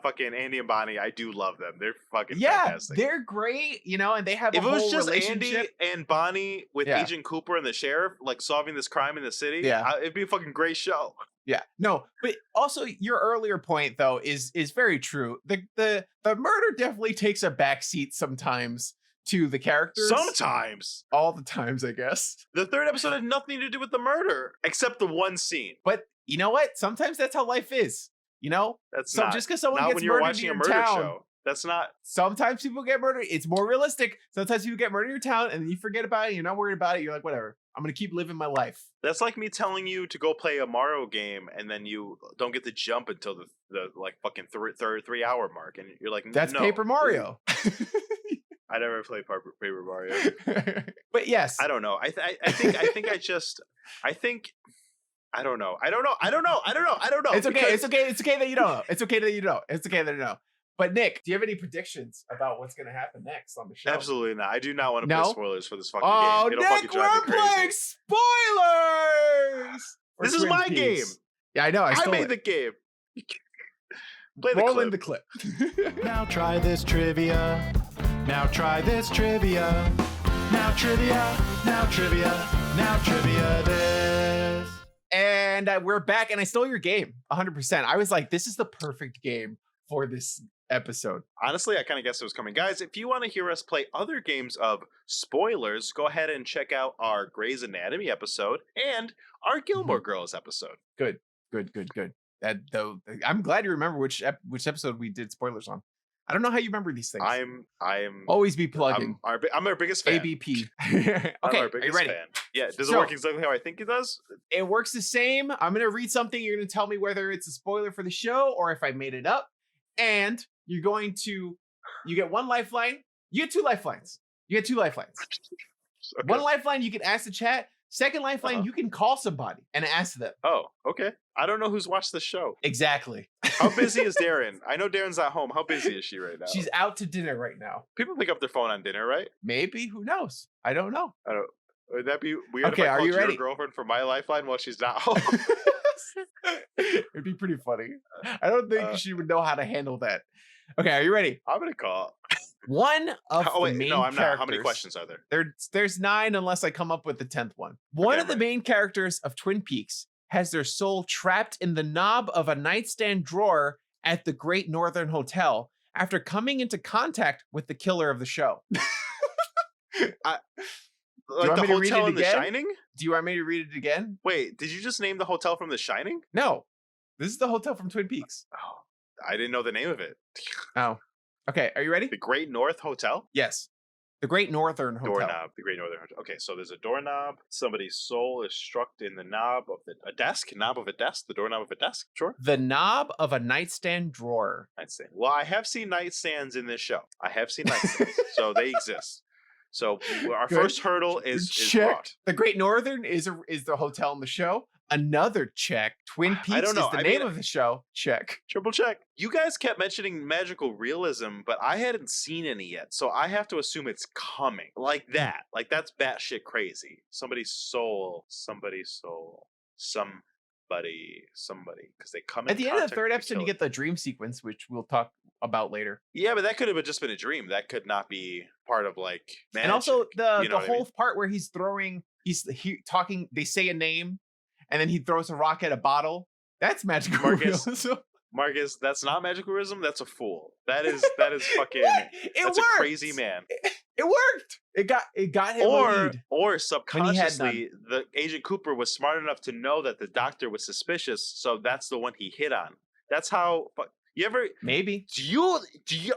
fucking Andy and Bonnie. I do love them. They're fucking fantastic. They're great. You know, and they have. If a it was whole just relationship. Andy and Bonnie with Agent Cooper and the sheriff, like solving this crime in the city, it'd be a fucking great show. Yeah, no, but also your earlier point though is very true. The murder definitely takes a backseat sometimes to the characters. Sometimes. All the times, I guess. The third episode had nothing to do with the murder, except the one scene. But you know what? Sometimes that's how life is. You know? That's so not, just because someone not gets when you're murdered watching in a your murder town, show. That's not. Sometimes people get murdered. It's more realistic. Sometimes people get murdered in your town and then you forget about it. You're not worried about it. You're like, whatever. I'm going to keep living my life. That's like me telling you to go play a Mario game and then you don't get to jump until the like fucking 3 hour mark. And you're like, that's no. Paper Mario. I never played Paper Mario. But yes. I don't know. I don't know. It's okay. It's okay. It's okay that you don't know. It's okay that you don't. It's okay that you know. But Nick, do you have any predictions about what's going to happen next on the show? Absolutely not. I do not want to play spoilers for this fucking game. It'll Nick, fucking drive me we're crazy. playing spoilers. This is my game. Yeah, I know. I made the game. Play the Roll clip. in the clip. Now try this trivia. Now try this trivia. Now trivia. Now trivia. Now trivia this. And we're back, and I stole your game 100%. I was like, this is the perfect game for this episode. Honestly, I kind of guessed it was coming. Guys, if you want to hear us play other games of spoilers, go ahead and check out our Grey's Anatomy episode and our Gilmore Girls episode. Good. That though, I'm glad you remember which episode we did spoilers on. I don't know how you remember these things. I'm always be plugging. I'm our biggest fan. ABP. Okay, are you ready? Fan. Yeah, does it work exactly how I think it does? It works the same. I'm gonna read something. You're gonna tell me whether it's a spoiler for the show or if I made it up. And you get one lifeline. You get two lifelines. Okay. One lifeline you can ask the chat. Second lifeline, you can call somebody and ask them. Oh, okay. I don't know who's watched the show. Exactly. How busy is Darren? I know Darren's at home. How busy is she right now? She's out to dinner right now. People pick up their phone on dinner, right? Maybe. Who knows? I don't know. Would that be weird okay, if I are called you ready? your girlfriend for my lifeline while she's not home? It'd be pretty funny. I don't think she would know how to handle that. Okay, are you ready? I'm going to call. One of the main I'm characters. not. How many questions are there? There's 9 unless I come up with the 10th one. One of the main characters of Twin Peaks has their soul trapped in the knob of a nightstand drawer at the Great Northern Hotel after coming into contact with the killer of the show. Like the hotel in The Shining? Do you want me to read it again? Wait, did you just name the hotel from The Shining? No. This is the hotel from Twin Peaks. Oh, I didn't know the name of it. Oh. Okay, are you ready? The Great North Hotel? Yes. The Great Northern Hotel. Doorknob. The Great Northern Hotel. Okay, so there's a doorknob. Somebody's soul is struck in the knob of a desk. Knob of a desk. The doorknob of a desk. Sure. The knob of a nightstand drawer. Nightstand. Well, I have seen nightstands in this show. I have seen nightstands. So they exist. So our first hurdle is brought. The Great Northern is the hotel in the show. Another check. Twin Peaks is the name of the show. Check. Triple check. You guys kept mentioning magical realism, but I hadn't seen any yet. So I have to assume it's coming. Like that. Like that's batshit crazy. Somebody's soul. Somebody. Because they come in at the end of the third episode, you get the dream sequence, which we'll talk about later. Yeah, but that could have just been a dream. That could not be part of like magic. And also the whole part where he's talking, they say a name, and then he throws a rock at a bottle. That's magical realism. Marcus, that's not magical realism. That's a fool. That is fucking. That's worked. A crazy man. It worked. It got him a lead. Or subconsciously, the Agent Cooper was smart enough to know that the doctor was suspicious, so that's the one he hit on. That's how. You ever maybe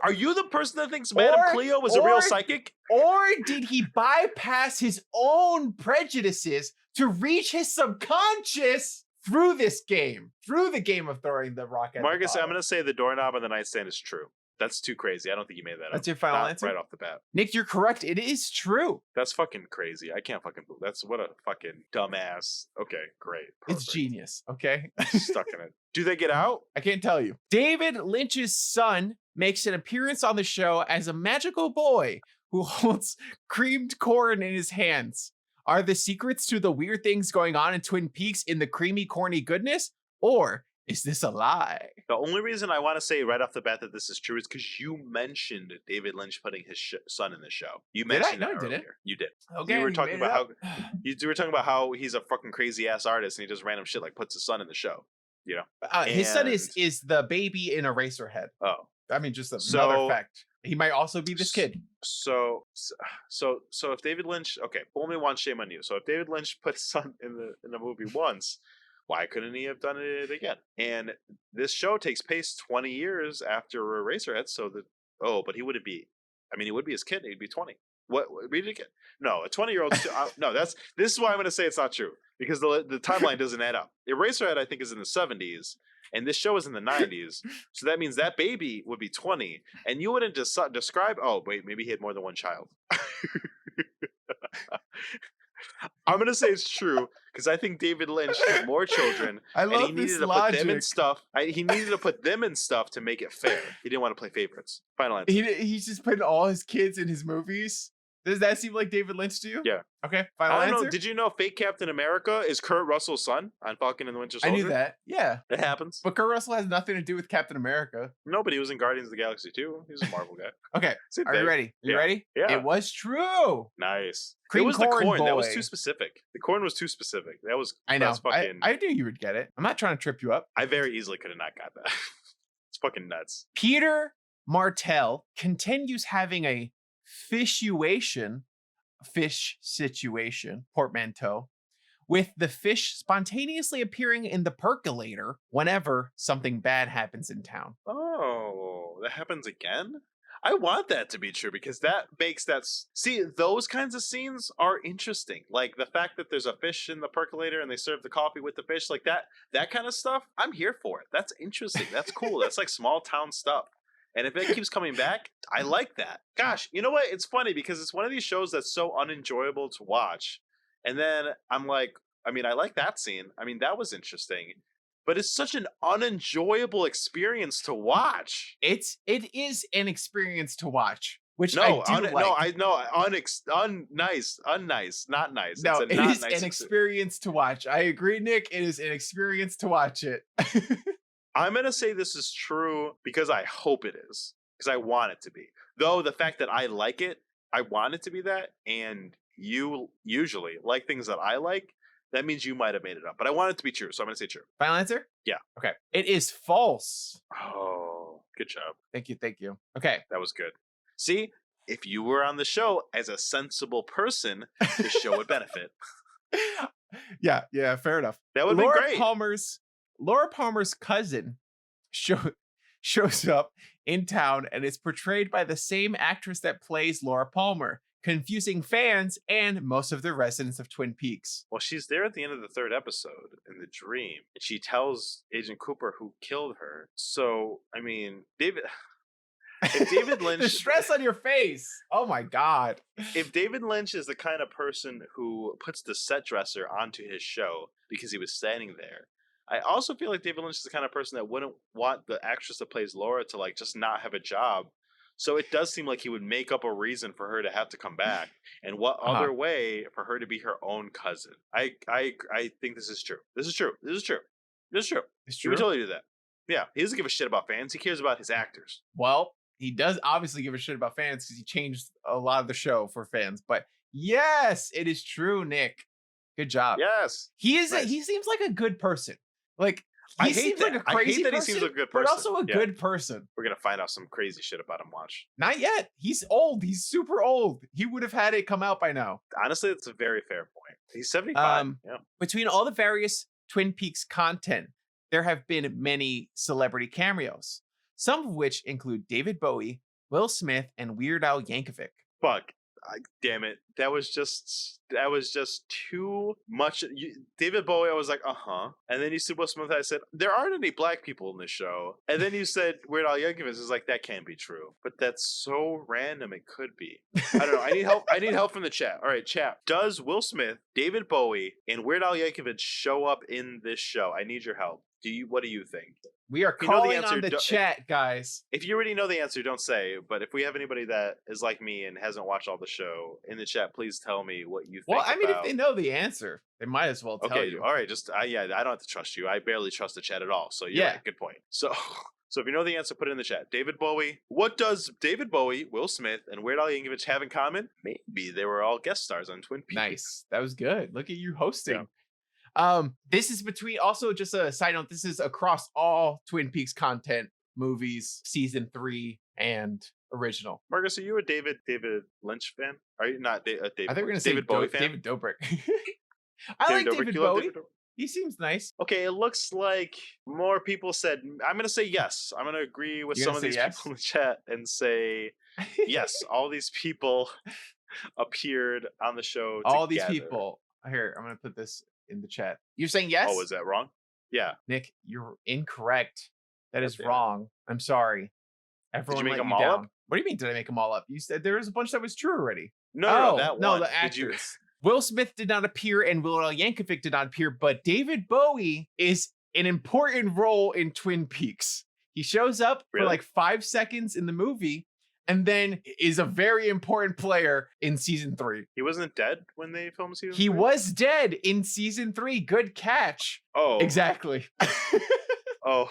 are you the person that thinks Madame Cleo was a real psychic? Or did he bypass his own prejudices to reach his subconscious through this game, through the game of throwing the rock at Marcus, the bottle? I'm going to say the doorknob on the nightstand is true. That's too crazy. I don't think you made that up. That's your final answer? Right off the bat. Nick, you're correct. It is true. That's fucking crazy. I can't fucking believe that's what a fucking dumbass. Okay, great. Perfect. It's genius, okay? Stuck in it. Do they get out? I can't tell you. David Lynch's son makes an appearance on the show as a magical boy who holds creamed corn in his hands. Are the secrets to the weird things going on in Twin Peaks in the creamy, corny goodness? Or is this a lie? The only reason I want to say right off the bat that this is true is because you mentioned David Lynch putting his son in the show. You mentioned that earlier. You did. Okay. You were talking about how you were talking about how he's a fucking crazy ass artist and he does random shit like puts his son in the show. You know, his son and- is the baby in Eraserhead. oh, I mean, just another So- fact. He might also be this kid. so if David Lynch, okay, fool me once, shame on you. So if David Lynch put his son in the movie once, why couldn't he have done it again? And this show takes place 20 years after Eraserhead, so but he wouldn't be. I mean, he would be his kid. He'd be 20. What? Read it again. No, a 20-year-old. No, this is why I'm going to say it's not true, because the timeline doesn't add up. Eraserhead, I think, is in the 70s, and this show is in the 90s. So that means that baby would be 20, and you wouldn't just describe. Oh, wait, maybe he had more than one child. I'm gonna say it's true because I think David Lynch had more children. I and he love needed this to put them in logic. stuff. He needed to put them in stuff to make it fair. He didn't want to play favorites. Final answer. He's just putting all his kids in his movies. Does that seem like David Lynch to you? Yeah. Okay. Final I don't answer. know. Did you know Fake Captain America is Kurt Russell's son on Falcon and the Winter Soldier? I knew that. Yeah. It happens. But Kurt Russell has nothing to do with Captain America. No, but he was in Guardians of the Galaxy too. He's a Marvel guy. Okay. Same Are you thing. ready? You Yeah. ready? Yeah. It was true. Nice. Cream it was the corn corn that was boy. too specific. The corn was too specific. That was. I know. That's fucking. I knew you would get it. I'm not trying to trip you up. I very easily could have not got that. It's fucking nuts. Peter Martell continues having a fish situation, portmanteau, with the fish spontaneously appearing in the percolator whenever something bad happens in town. Oh, that happens again? I want that to be true because that makes that. See, those kinds of scenes are interesting. Like the fact that there's a fish in the percolator and they serve the coffee with the fish, like that kind of stuff. I'm here for it. That's interesting. That's cool. That's like small town stuff. And if it keeps coming back, I like that. Gosh, you know what? It's funny because it's one of these shows that's so unenjoyable to watch. And then I'm like, I mean, I like that scene. I mean, that was interesting. But it's such an unenjoyable experience to watch. It is an experience to watch, which No, I do like. unnice, not nice. No, it's it a not is nice an experience to watch. I agree, Nick. It is an experience to watch it. I'm going to say this is true because I hope it is. Because I want it to be. Though the fact that I like it, I want it to be that. And you usually like things that I like. That means you might have made it up. But I want it to be true. So I'm going to say true. Final answer? Yeah. Okay. It is false. Oh, good job. Thank you. Okay. That was good. See, if you were on the show as a sensible person, the show would benefit. Yeah, fair enough. That would be great. Laura Palmer's cousin shows up in town and is portrayed by the same actress that plays Laura Palmer, confusing fans and most of the residents of Twin Peaks. Well, she's there at the end of the third episode in the dream. And she tells Agent Cooper who killed her. So, I mean, if David Lynch... The stress on your face. Oh my God. If David Lynch is the kind of person who puts the set dresser onto his show because he was standing there, I also feel like David Lynch is the kind of person that wouldn't want the actress that plays Laura to like just not have a job. So it does seem like he would make up a reason for her to have to come back. And what other way for her to be her own cousin? I think this is true. This is true. It's He true. would totally do that. Yeah, he doesn't give a shit about fans. He cares about his actors. Well, he does obviously give a shit about fans because he changed a lot of the show for fans. But yes, it is true, Nick. Good job. Yes. He is. Nice. He seems like a good person. Like I he hate seems that. like a I hate crazy that he person, seems like a good but person. also a Yeah. good person. We're going to find out some crazy shit about him. Watch. Not yet. He's old. He's super old. He would have had it come out by now. Honestly, it's a very fair point. He's 75. Yeah. Between all the various Twin Peaks content, there have been many celebrity cameos, some of which include David Bowie, Will Smith, and Weird Al Yankovic. Fuck. Damn it. That was just too much. David Bowie, I was like, and then you said Will Smith, I said, there aren't any black people in this show. And then you said Weird Al Yankovic, is like, that can't be true. But that's so random, it could be. I don't know. I need help. I need help from the chat. All right, chat. Does Will Smith, David Bowie, and Weird Al Yankovic show up in this show? I need your help. What do you think? We are You know the calling answer, on the chat, guys. If you already know the answer, don't say. But if we have anybody that is like me and hasn't watched all the show in the chat, please tell me what you think. Well, I mean, about... if they know the answer, they might as well tell you. All right. Just I don't have to trust you. I barely trust the chat at all. So you're right. Good point. So if you know the answer, put it in the chat. David Bowie. What does David Bowie, Will Smith, and Weird Al Yankovic have in common? Maybe they were all guest stars on Twin Peaks. Nice. That was good. Look at you hosting. This is between, also just a side note, this is across all Twin Peaks content, movies, season 3 and original. Marcus, are you a David Lynch fan? Are you not David? I think we're gonna David say Bowie fan. David Dobrik. I like David You love Bowie. David Dobrik? He seems nice. Okay, it looks like more people said. I'm gonna say yes. I'm gonna agree with some of these people in the chat and say yes. All these people appeared on the show. All together. these people. Here, I'm gonna put this in the chat. You're saying yes? Oh, is that wrong? Yeah, Nick, you're incorrect. That is damn it. wrong. I'm sorry. Everyone make let them you all down. up? What do you mean? Did I make them all up? You said there was a bunch that was true already. No, that one. No, the Did you- actors. Will Smith did not appear and Will Yankovic did not appear, but David Bowie is an important role in Twin Peaks. He shows up for like 5 seconds in the movie and then is a very important player in season 3. He wasn't dead when they filmed season 3? He was dead in season 3. Good catch. Oh. Exactly. Oh.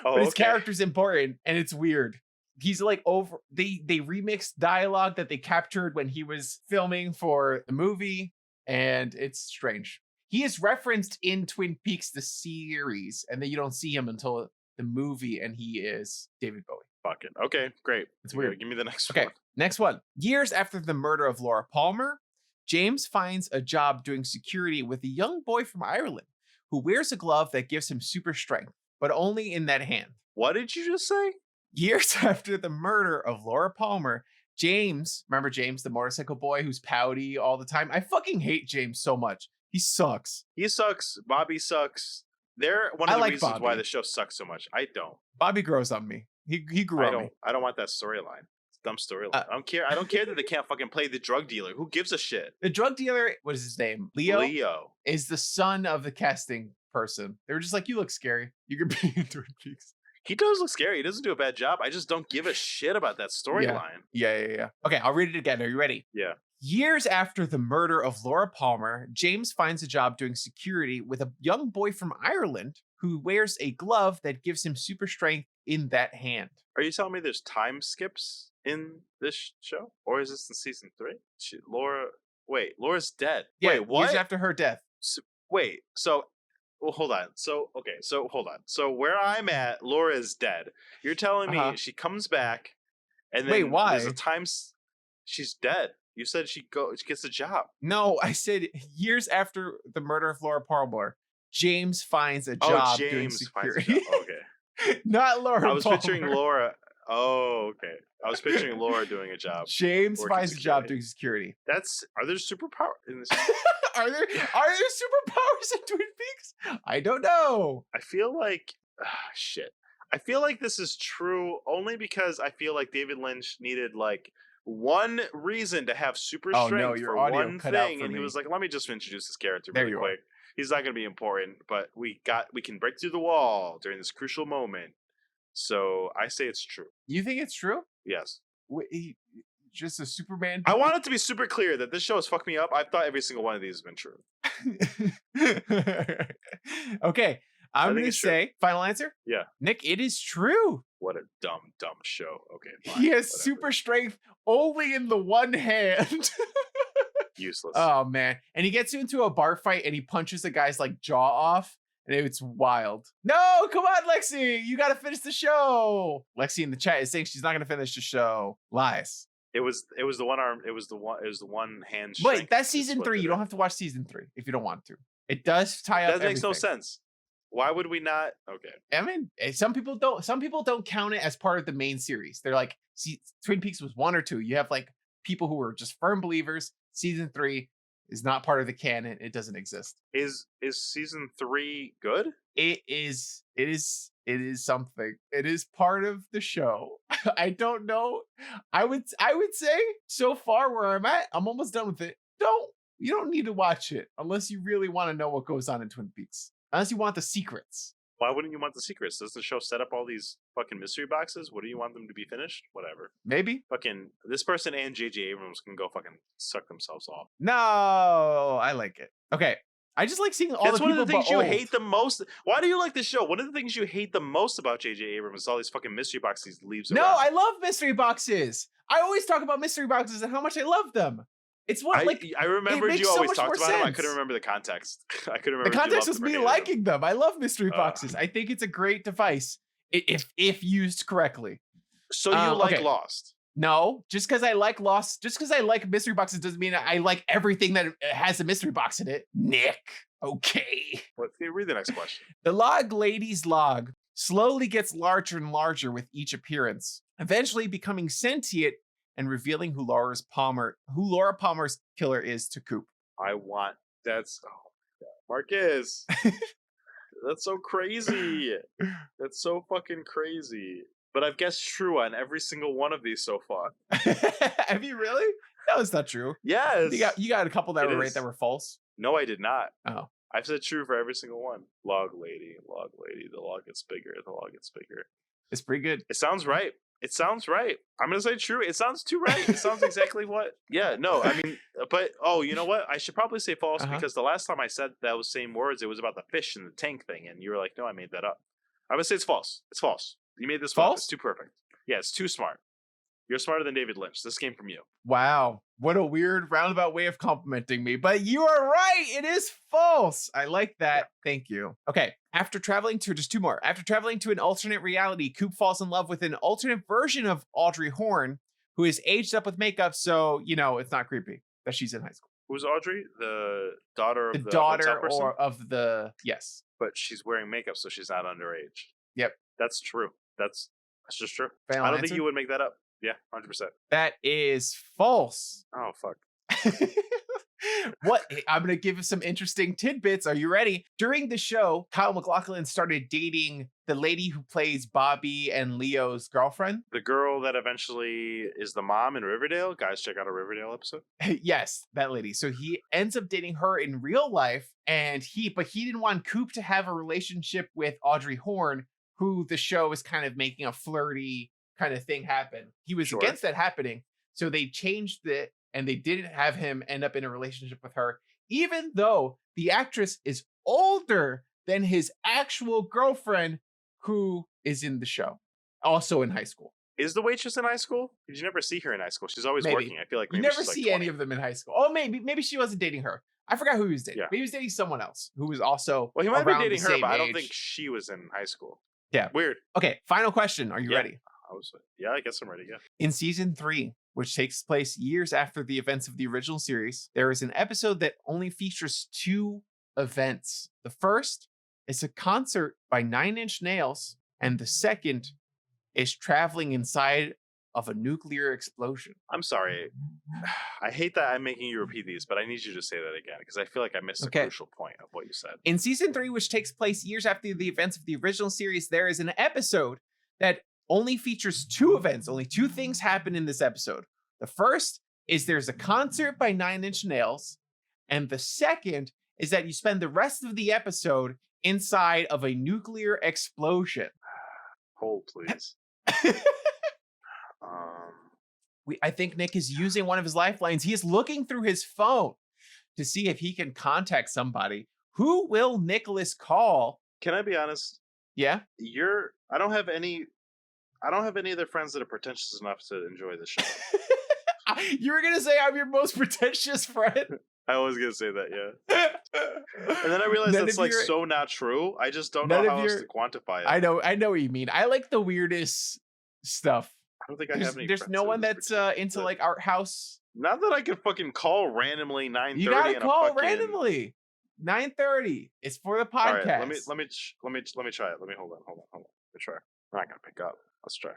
But his okay. character's important and it's weird. He's like over, they remixed dialogue that they captured when he was filming for the movie, and it's strange. He is referenced in Twin Peaks the series, and then you don't see him until the movie, and he is David Bowie. Fucking okay, great. It's weird. Give me the next Okay, one. next one. Years after the murder of Laura Palmer, James finds a job doing security with a young boy from Ireland who wears a glove that gives him super strength, but only in that hand. What did you just say? Years after the murder of Laura Palmer, James, remember James, the motorcycle boy who's pouty all the time? I fucking hate James so much. He sucks. He sucks. Bobby sucks. They're one of the like reasons Bobby. why the show sucks so much. I don't. Bobby grows on me. He grew on me. I don't want that storyline. It's a dumb storyline. I don't care. I don't care that they can't fucking play the drug dealer. Who gives a shit? The drug dealer, what is his name? Leo Leo. is the son of the casting person. They were just like, you look scary. You could be in Twin Peaks. He does look scary. He doesn't do a bad job. I just don't give a shit about that storyline. Yeah. Okay, I'll read it again. Are you ready? Yeah. Years after the murder of Laura Palmer, James finds a job doing security with a young boy from Ireland who wears a glove that gives him super strength in that hand. Are you telling me there's time skips in this show? Or is this in season 3? Laura's dead. Yeah, Wait, what? years after her death. Hold on. So hold on. So where I'm at, Laura is dead. You're telling me she comes back and then Wait, why? there's a time she's dead. You said she gets a job. No, I said years after the murder of Laura Palmer, James finds a job doing James finds a security. job. Okay. Not Laura I was Palmer. picturing Laura. Oh, okay. I was picturing Laura doing a job. James working finds a job security. doing security. Are there superpowers in this? Are there superpowers in Twin Peaks? I don't know. I feel like shit. I feel like this is true only because I feel like David Lynch needed like one reason to have super Oh, strength no, your for audio one cut out thing, for and he me. was like, "Let me just introduce this character There really you are. quick. He's not going to be important, but we can break through the wall during this crucial moment." So I say it's true. You think it's true? Yes. Just a Superman? I want it to be super clear that this show has fucked me up. I thought every single one of these has been true. Okay, I'm think going to it's true. say, final answer? Yeah. Nick, it is true. What a dumb show. Okay, fine, He has whatever. super strength only in the one hand. Useless. Oh, man. And he gets into a bar fight and he punches the guy's like jaw off. And it's wild. No, come on, Lexi. You got to finish the show. Lexi in the chat is saying she's not going to finish the show. Lies. It was the one arm. It was the one hand. Wait, strength that's is season what 3. did You it. don't have to watch season 3 if you don't want to. It does tie up. That makes no everything. sense. Why would we not? Okay. I mean, some people don't. Some people don't count it as part of the main series. They're like, see, Twin Peaks was 1 or 2. You have like people who are just firm believers. Season 3 is not part of the canon. It doesn't exist. Is season 3 good? It is something. It is part of the show. I don't know. I would say so far where I'm at, I'm almost done with it. You don't need to watch it unless you really want to know what goes on in Twin Peaks. Unless you want the secrets. Why wouldn't you want the secrets? Does the show set up all these fucking mystery boxes? What do you want them to be finished? Whatever. Maybe. Fucking this person and J.J. Abrams can go fucking suck themselves off. No, I like it. Okay. I just like seeing all That's the one people of the things but you old. hate the most. Why do you like this show? One of the things you hate the most about J.J. Abrams is all these fucking mystery boxes he leaves No, around. I love mystery boxes. I always talk about mystery boxes and how much I love them. It's what I remembered makes you so always much talked more about them. I sense. couldn't remember the context. I couldn't The remember. context was me liking them. I love mystery boxes. I think it's a great device if used correctly. So you like okay. Lost? No, just because I like Lost, just because I like mystery boxes doesn't mean I like everything that has a mystery box in it. Nick, okay. Read the next question. The log lady's log slowly gets larger and larger with each appearance, eventually becoming sentient and revealing who Laura Palmer's killer is to Coop. That's Marcus. That's so crazy. That's so fucking crazy. But I've guessed true on every single one of these so far. Have you really? No, it's not true. Yes. You got a couple that were right that were false. No, I did not. Oh. I've said true for every single one. Log lady. The log gets bigger. It's pretty good. It sounds right. I'm going to say true. It sounds too right. It sounds exactly what. Yeah, no, I mean, but, you know what? I should probably say false because the last time I said those same words, it was about the fish in the tank thing. And you were like, no, I made that up. I'm going to say it's false. It's false. You made this false? It's too perfect. Yeah, it's too smart. You're smarter than David Lynch. This came from you. Wow. What a weird roundabout way of complimenting me. But you are right. It is false. I like that. Yeah. Thank you. Okay. After traveling to an alternate reality, Coop falls in love with an alternate version of Audrey Horne, who is aged up with makeup. So, it's not creepy that she's in high school. Who's Audrey? The daughter of the daughter of the, yes. But she's wearing makeup, so she's not underage. Yep. That's true. That's just true. Final I don't answer? think you would make that up. Yeah, 100%. That is false. Oh, fuck. What? I'm going to give you some interesting tidbits. Are you ready? During the show, Kyle Maclachlan started dating the lady who plays Bobby and Leo's girlfriend. The girl that eventually is the mom in Riverdale. Guys, check out a Riverdale episode. Yes, that lady. So he ends up dating her in real life, but he didn't want Coop to have a relationship with Audrey Horne, who the show is kind of making a flirty kind of thing happen. He was against that happening. So they changed it and they didn't have him end up in a relationship with her, even though the actress is older than his actual girlfriend who is in the show, also in high school. Is the waitress in high school? Did you never see her in high school? She's always working. I feel like you never see any of them in high school. Oh, maybe she wasn't dating her. I forgot who he was dating. Yeah. Maybe he was dating someone else who was also he might be dating her, but I don't think she was in high school. Yeah. Weird. Okay, final question. Are you ready? I guess I'm ready, yeah. In season 3, which takes place years after the events of the original series, there is an episode that only features 2 events. The first is a concert by 9 Inch Nails, and the second is traveling inside of a nuclear explosion. I'm sorry. I hate that I'm making you repeat these, but I need you to say that again because I feel like I missed a crucial point of what you said. In season 3, which takes place years after the events of the original series, there is an episode that only features 2 events. Only 2 things happen in this episode. The first is there's a concert by 9 Inch Nails, and the second is that you spend the rest of the episode inside of a nuclear explosion. Hold, please. I think Nick is using one of his lifelines. He is looking through his phone to see if he can contact somebody. Who will Nicholas call? Can I be honest? Yeah. I don't have any other friends that are pretentious enough to enjoy the show. You were gonna say I'm your most pretentious friend. I was gonna say that, yeah. And then I realized that's so not true. I just don't know how else to quantify it. I know what you mean. I like the weirdest stuff. I don't think I have any. There's no one that's into like art house. Not that I could fucking call randomly 9:30. You gotta call randomly 9:30. It's for the podcast. All right, let me try it. Let me hold on. Let me try. I'm not gonna pick up. Let's try.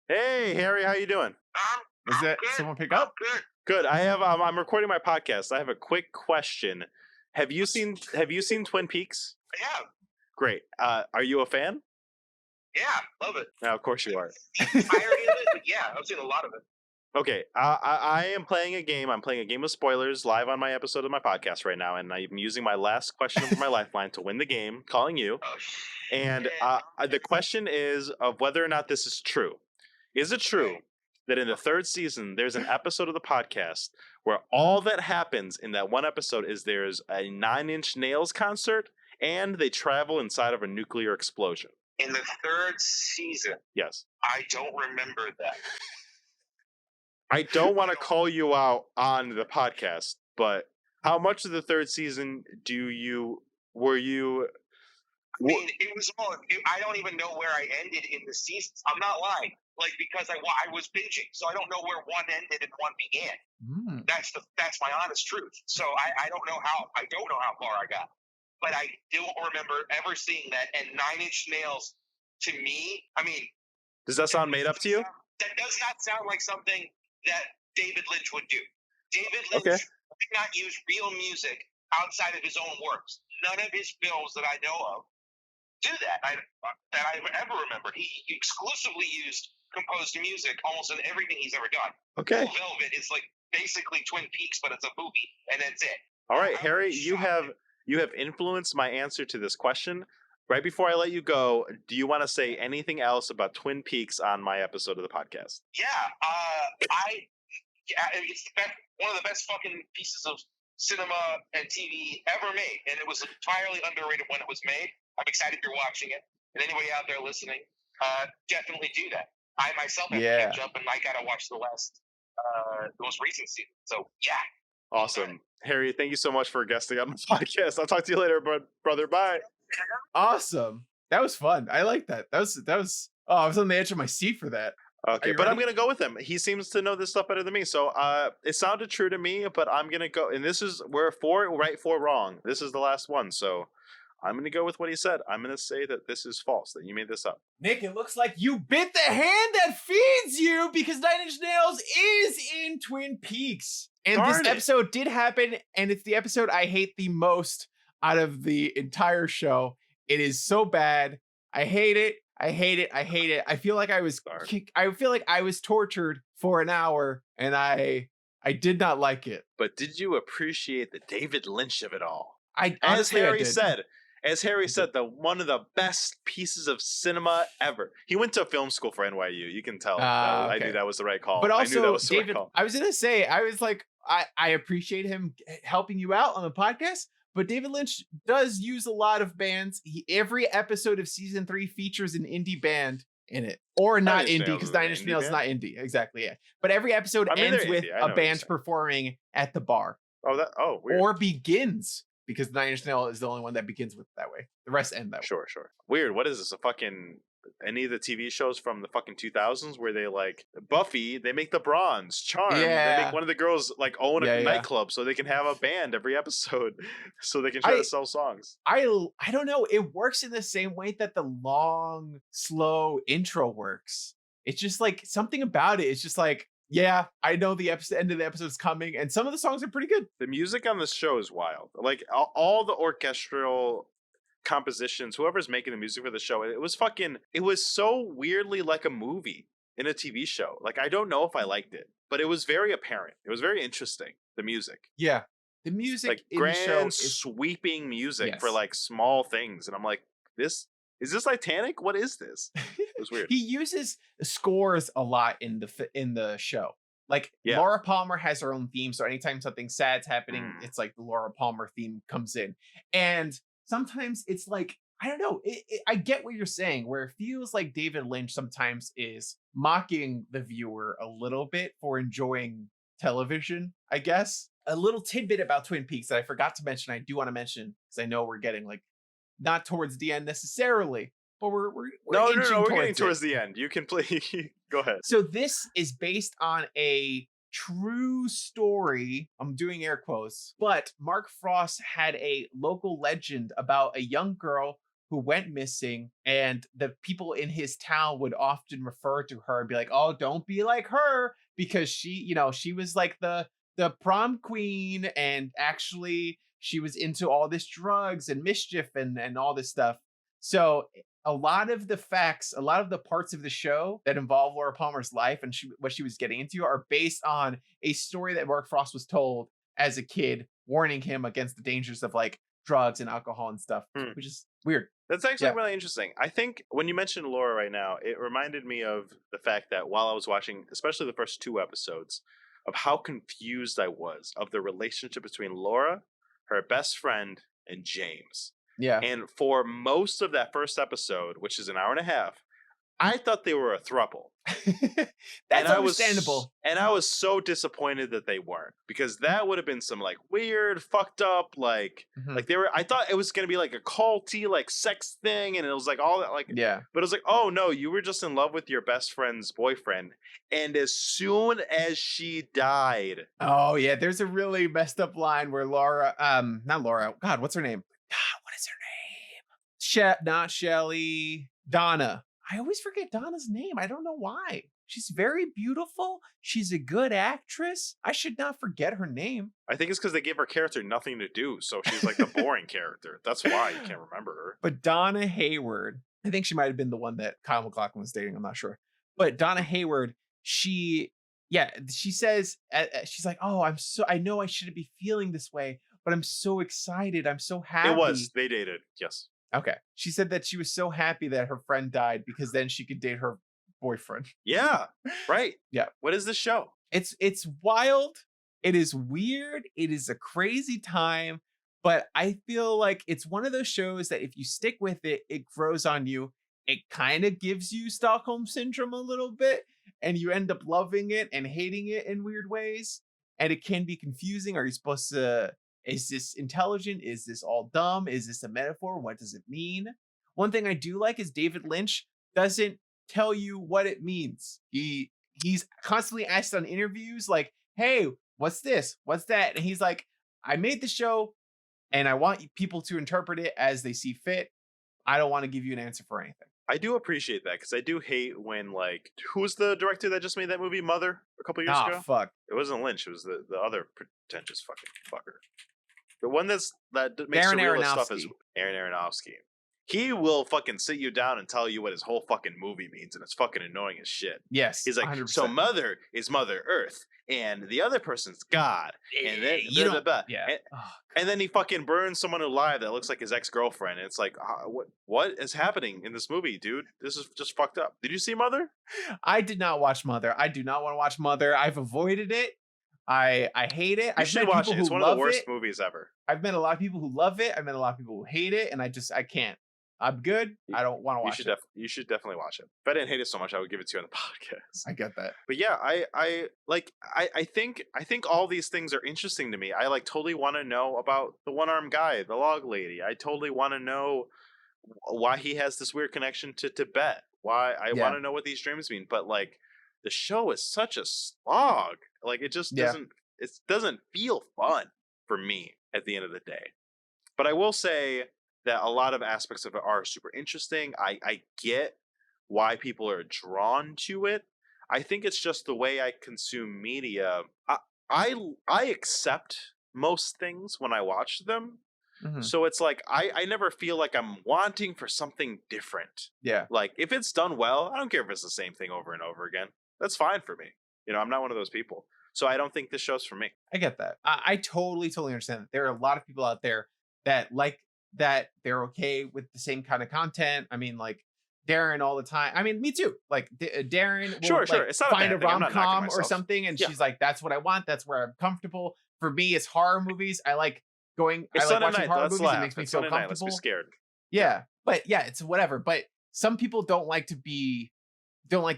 Hey, Harry, how you doing? Is that someone pick up? Good. I have. I'm recording my podcast. I have a quick question. Have you seen Twin Peaks? I have. Great. Are you a fan? Yeah, love it. Now, of course you are. Entirety of it, but yeah, I've seen a lot of it. Okay, I am playing a game. I'm playing a game of spoilers live on my episode of my podcast right now, and I'm using my last question of my lifeline to win the game, calling you. Oh, and the question is of whether or not this is true. Is it true that in the 3rd season, there's an episode of the podcast where all that happens in that one episode is there's a 9 Inch Nails concert and they travel inside of a nuclear explosion? In the 3rd season? Yes. I don't remember that. I don't want to call you out on the podcast, but how much of the third season were you? I mean, it was all. I don't even know where I ended in the seasons. I'm not lying, like because I was binging, so I don't know where one ended and one began. That's my honest truth. So I don't know how far I got, but I don't remember ever seeing that. And Nine Inch Nails, to me, I mean, does that sound made up to you? That does not sound like something that David Lynch would do. David Lynch would not use real music outside of his own works. None of his films that I know of do that. That I ever remember. He exclusively used composed music almost in everything he's ever done. Okay. Blue Velvet is like basically Twin Peaks, but it's a movie, and that's it. All right, Harry, you have influenced my answer to this question. Right before I let you go, do you want to say anything else about Twin Peaks on my episode of the podcast? Yeah, it's one of the best fucking pieces of cinema and TV ever made, and it was entirely underrated when it was made. I'm excited you're watching it, and anybody out there listening, definitely do that. I myself have to catch up, and I gotta watch the most recent season. So yeah, awesome, Harry. Thank you so much for guesting on the podcast. I'll talk to you later, brother. Bye. Awesome. That was fun. I like that. That was. Oh, I was on the edge of my seat for that. Okay, but ready? I'm gonna go with him. He seems to know this stuff better than me. So it sounded true to me, but I'm gonna go. And we're 4 right, 4 wrong. This is the last one. So I'm going to go with what he said. I'm going to say that this is false, that you made this up. Nick, it looks like you bit the hand that feeds you because Nine Inch Nails is in Twin Peaks. And this episode did happen, and it's the episode I hate the most out of the entire show. It is so bad. I hate it. I hate it. I hate it. I feel like I was tortured for an hour, and I did not like it. But did you appreciate the David Lynch of it all? As Harry said, one of the best pieces of cinema ever. He went to film school for NYU. You can tell. Okay. I knew that was the right call. But also, I knew that was the David, right call. I was going to say, I was like, I appreciate him helping you out on the podcast, but David Lynch does use a lot of bands. Every episode of season 3 features an indie band in it. Or not indie, because Nine Inch Nails is not indie. Exactly, yeah. But every episode ends with a band performing at the bar. Oh, weird. Or begins, because Nine Inch Nails is the only one that begins with that way. The rest end that way. Sure. Weird. What is this? Any of the TV shows from the fucking 2000s where they like Buffy, they make the Bronze, Charm, they make one of the girls like own a nightclub so they can have a band every episode so they can try to sell songs. I don't know. It works in the same way that the long, slow intro works. It's just like something about it. It's just like, yeah, I know the end of the episode is coming, and some of the songs are pretty good. The music on this show is wild. Like all the orchestral compositions, whoever's making the music for the show, it was so weirdly like a movie in a TV show. Like, I don't know if I liked it, but it was very apparent. It was very interesting, the music. Yeah. The music like in grand, the show sweeping music for like small things. And I'm like, is this Titanic? What is this? It was weird. He uses scores a lot in the show. Like Laura Palmer has her own theme, so anytime something sad's happening, it's like the Laura Palmer theme comes in. And sometimes it's like, I don't know, I get what you're saying, where it feels like David Lynch sometimes is mocking the viewer a little bit for enjoying television, I guess. A little tidbit about Twin Peaks that I forgot to mention, I do want to mention, because I know we're getting like, not towards the end necessarily, but we're getting towards the end. You can play. Go ahead. So this is based on a true story. I'm doing air quotes, but Mark Frost had a local legend about a young girl who went missing, and the people in his town would often refer to her and be like, "Oh, don't be like her," because she was like the prom queen, and actually she was into all this drugs and mischief and all this stuff. So a lot of the parts of the show that involve Laura Palmer's life and what she was getting into are based on a story that Mark Frost was told as a kid, warning him against the dangers of like drugs and alcohol and stuff, which is weird. That's actually really interesting. I think when you mentioned Laura right now, it reminded me of the fact that while I was watching, especially the first 2 episodes, of how confused I was of the relationship between Laura, her best friend, and James. Yeah. And for most of that first episode, which is an hour and a half, I thought they were a throuple. That's understandable. I was so disappointed that they weren't, because that would have been some like weird, fucked up, like they were. I thought it was gonna be like a culty, like sex thing, and it was like all that, like yeah. But it was like, oh no, you were just in love with your best friend's boyfriend, and as soon as she died, oh yeah, there's a really messed up line where Laura, not Laura, God, what's her name? God, what is her name? Not Shelly, Donna. I always forget Donna's name. I don't know why. She's very beautiful. She's a good actress. I should not forget her name. I think it's because they gave her character nothing to do, so she's like the boring character. That's why you can't remember her. But Donna Hayward, I think she might have been the one that Kyle Maclachlan was dating. I'm not sure. But Donna Hayward, she says, she's like, oh, I know I shouldn't be feeling this way, but I'm so excited. I'm so happy. They dated, yes. Okay. She said that she was so happy that her friend died because then she could date her boyfriend. Yeah, right. Yeah. What is this show? It's wild. It is weird. It is a crazy time, but I feel like it's one of those shows that if you stick with it, it grows on you. It kind of gives you Stockholm syndrome a little bit, and you end up loving it and hating it in weird ways. And it can be confusing. Are you supposed to... Is this intelligent? Is this all dumb? Is this a metaphor? What does it mean? One thing I do like is David Lynch doesn't tell you what it means. He's constantly asked on interviews like, hey, what's this? What's that? And he's like, I made the show and I want people to interpret it as they see fit. I don't want to give you an answer for anything. I do appreciate that, because I do hate when, like, who's the director that just made that movie Mother a couple years ago? Fuck. It wasn't Lynch. It was the other pretentious fucking fucker. The one that makes Darren surrealist stuff is Aronofsky. Aaron Aronofsky. He will fucking sit you down and tell you what his whole fucking movie means, and it's fucking annoying as shit. Yes. He's like, 100%. so Mother is Mother Earth, and the other person's God. And then and then he fucking burns someone alive that looks like his ex-girlfriend. And it's like, what is happening in this movie, dude? This is just fucked up. Did you see Mother? I did not watch Mother. I do not want to watch Mother. I've avoided it. I hate it. You should watch it. It's one of the worst movies ever. I've met a lot of people who love it. I've met a lot of people who hate it, and I can't. I'm good. I don't want to watch it. You should definitely watch it. If I didn't hate it so much, I would give it to you on the podcast. I get that. But yeah, I think all these things are interesting to me. I like totally want to know about the one-armed guy, the log lady. I totally want to know why he has this weird connection to Tibet. Why I want to know what these dreams mean. But like, the show is such a slog. Like, it just doesn't feel fun for me at the end of the day. But I will say that a lot of aspects of it are super interesting. I get why people are drawn to it. I think it's just the way I consume media. I accept most things when I watch them. Mm-hmm. So it's like I never feel like I'm wanting for something different. Yeah. Like, if it's done well, I don't care if it's the same thing over and over again. That's fine for me. You know, I'm not one of those people. So I don't think this show's for me. I get that. I totally understand that. There are a lot of people out there that like that they're okay with the same kind of content. I mean, like Darren all the time. I mean, me too. Like Darren will sure. It's not find a rom-com or something, and she's like, that's what I want. That's where I'm comfortable. For me, it's horror movies. I like watching horror movies. It makes me feel comfortable. Let's be scared. Yeah. But yeah, it's whatever. But some people don't like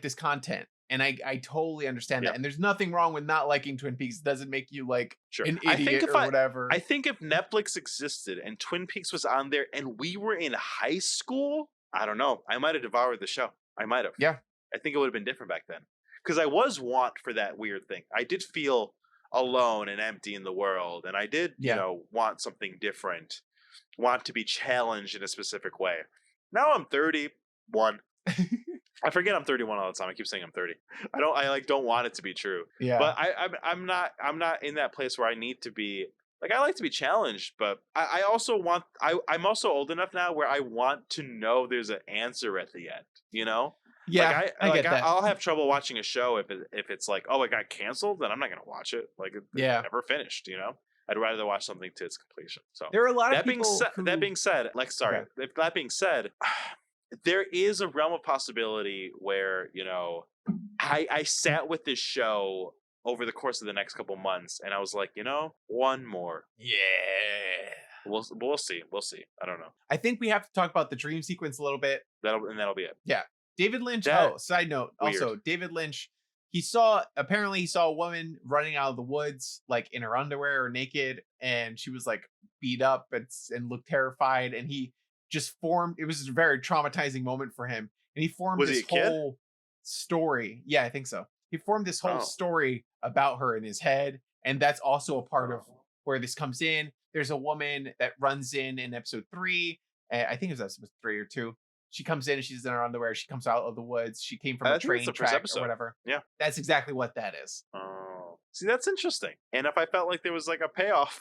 this content. And I totally understand that. And there's nothing wrong with not liking Twin Peaks. It doesn't make you like an idiot or whatever. I think if Netflix existed and Twin Peaks was on there and we were in high school, I don't know. I might have devoured the show. I might have. Yeah. I think it would have been different back then. Because I was want for that weird thing. I did feel alone and empty in the world. And I did, want something different. Want to be challenged in a specific way. Now I'm 31. I forget I'm 31 all the time. I keep saying I'm 30. I don't want it to be true. Yeah. But I'm not in that place where I need to be. Like, I like to be challenged, but I also want. I'm also old enough now where I want to know there's an answer at the end. You know. Yeah. Like I get that. I'll have trouble watching a show if it's like, oh, it got canceled, then I'm not gonna watch it. Like, it never finished. You know. I'd rather watch something to its completion. So there are a lot of people. That being said, there is a realm of possibility where, I sat with this show over the course of the next couple months and I was like, one more. Yeah. We'll see. I don't know. I think we have to talk about the dream sequence a little bit. That'll be it. Yeah. David Lynch. That Side note. weird. Also, David Lynch. He saw a woman running out of the woods, like in her underwear or naked, and she was like beat up and looked terrified. And he just formed. It was a very traumatizing moment for him, and he formed this whole story. Yeah, I think so. He formed this whole story about her in his head, and that's also a part of where this comes in. There's a woman that runs in episode 3. I think it was episode 3 or 2. She comes in and she's in her underwear. She comes out of the woods. She came from a train track or whatever. Yeah. That's exactly what that is. Oh. See, that's interesting. And if I felt like there was like a payoff,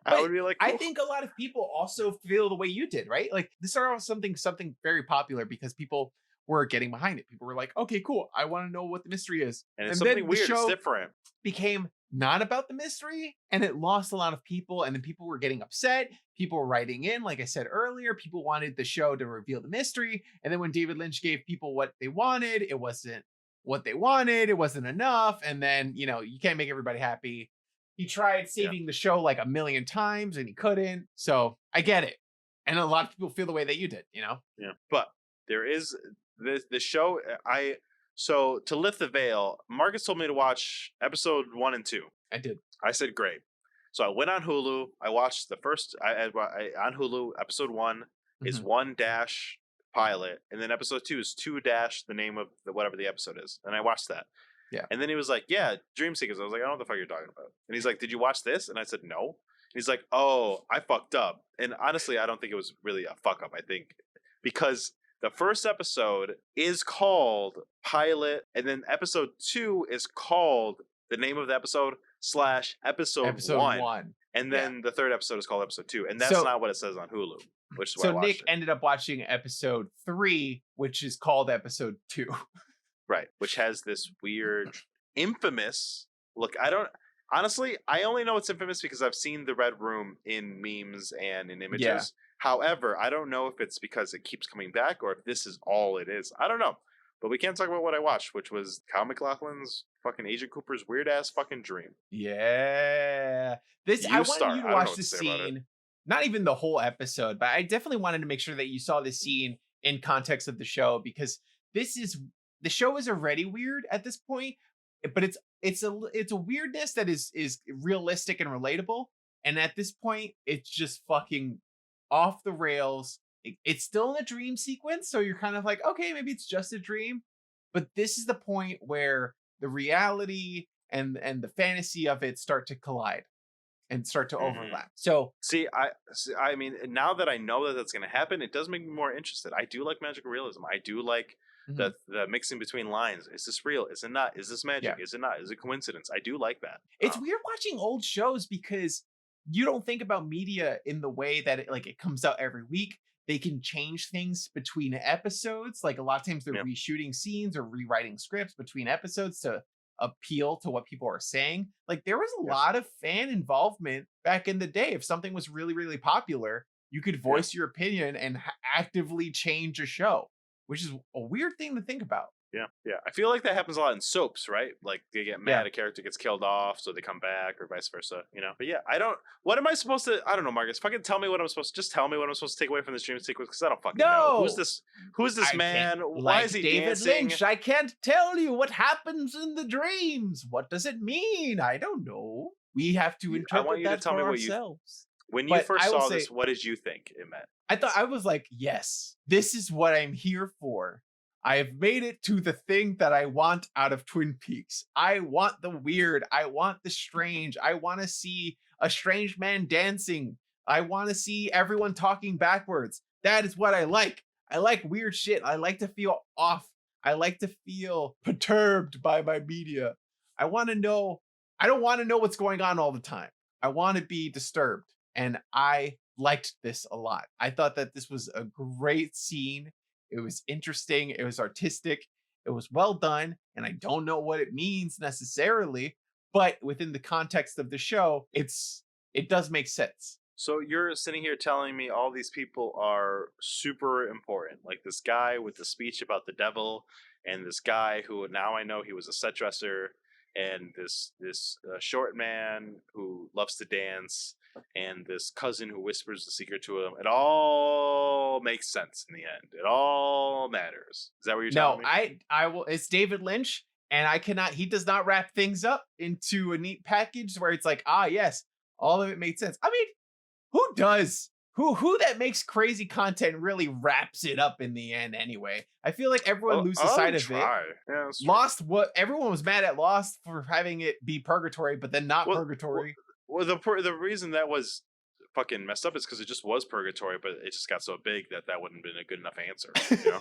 I would be like, cool. I think a lot of people also feel the way you did, right? Like this is something very popular because people were getting behind it. People were like, okay, cool. I want to know what the mystery is. And it's something weird. It's different. Became not about the mystery, and it lost a lot of people, and then people were getting upset. People were writing in, like I said earlier, people wanted the show to reveal the mystery, and then when David Lynch gave people what they wanted, it wasn't what they wanted, it wasn't enough, and then, you can't make everybody happy. He tried saving the show like a million times, and he couldn't, so I get it. And a lot of people feel the way that you did, Yeah, but there is the show, So to lift the veil, Marcus told me to watch episode 1 and 2. I did. I said, great. So I went on Hulu. I watched the first, on Hulu, episode 1 is 1-pilot. And then episode 2 is 2- the name of whatever the episode is. And I watched that. Yeah. And then he was like, yeah, Dream Seekers. I was like, I don't know what the fuck you're talking about. And he's like, did you watch this? And I said, no. And he's like, oh, I fucked up. And honestly, I don't think it was really a fuck up. I think because the first episode is called Pilot, and then episode 2 is called the name of the episode / episode 1. And then the third episode is called episode 2. And that's not what it says on Hulu, which is why I watched Nick ended up watching episode 3, which is called episode 2. Right. Which has this weird, infamous look. Honestly, I only know it's infamous because I've seen the Red Room in memes and in images. Yeah. However, I don't know if it's because it keeps coming back or if this is all it is. I don't know. But we can't talk about what I watched, which was Kyle Maclachlan's fucking Agent Cooper's weird ass fucking dream. Yeah. I wanted you to watch the scene. Not even the whole episode, but I definitely wanted to make sure that you saw the scene in context of the show, because the show is already weird at this point, but it's a weirdness that is realistic and relatable. And at this point, it's just fucking off the rails. It's still in a dream sequence, so you're kind of like, okay, maybe it's just a dream. But this is the point where the reality and the fantasy of it start to collide and start to overlap. So I mean, now that I know that that's going to happen, it does make me more interested. I do like magical realism. I do like the mixing between lines. Is this real? Is it not? Is this magic? Yeah. Is it not? Is it coincidence? I do like that. It's weird watching old shows because you don't think about media in the way that it comes out every week. They can change things between episodes. Like a lot of times they're reshooting scenes or rewriting scripts between episodes to appeal to what people are saying. Like there was a lot of fan involvement back in the day. If something was really, really popular, you could voice your opinion and actively change a show, which is a weird thing to think about. Yeah. I feel like that happens a lot in soaps, right? Like they get mad, a character gets killed off, so they come back, or vice versa, But yeah, what am I supposed to? I don't know, Marcus. Fucking tell me what I'm supposed to. Just tell me what I'm supposed to take away from this dream sequence, because I don't fucking know. Who's this man? Why is he David dancing? Lynch, I can't tell you what happens in the dreams. What does it mean? I don't know. We have to interpret I want you that to tell for me what ourselves. When you first saw this, what did you think it meant? I was like, yes, this is what I'm here for. I have made it to the thing that I want out of Twin Peaks. I want the weird. I want the strange. I want to see a strange man dancing. I want to see everyone talking backwards. That is what I like. I like weird shit. I like to feel off. I like to feel perturbed by my media. I want to know. I don't want to know what's going on all the time. I want to be disturbed. And I liked this a lot. I thought that this was a great scene. It was interesting. It was artistic. It was well done. And I don't know what it means necessarily, but within the context of the show, it does make sense. So you're sitting here telling me all these people are super important. Like this guy with the speech about the devil, and this guy who now I know he was a set dresser, and this short man who loves to dance, and this cousin who whispers the secret to him. It all makes sense in the end. It all matters. Is that what you're telling me? I will. It's David Lynch, and I cannot. He does not wrap things up into a neat package where it's like, yes, all of it made sense. I mean, who does? Who that makes crazy content really wraps it up in the end anyway? I feel like everyone loses sight of it. Yeah, Lost, what everyone was mad at Lost for having it be purgatory, but then not purgatory. Well, the reason that was fucking messed up is because it just was purgatory, but it just got so big that wouldn't have been a good enough answer. You know?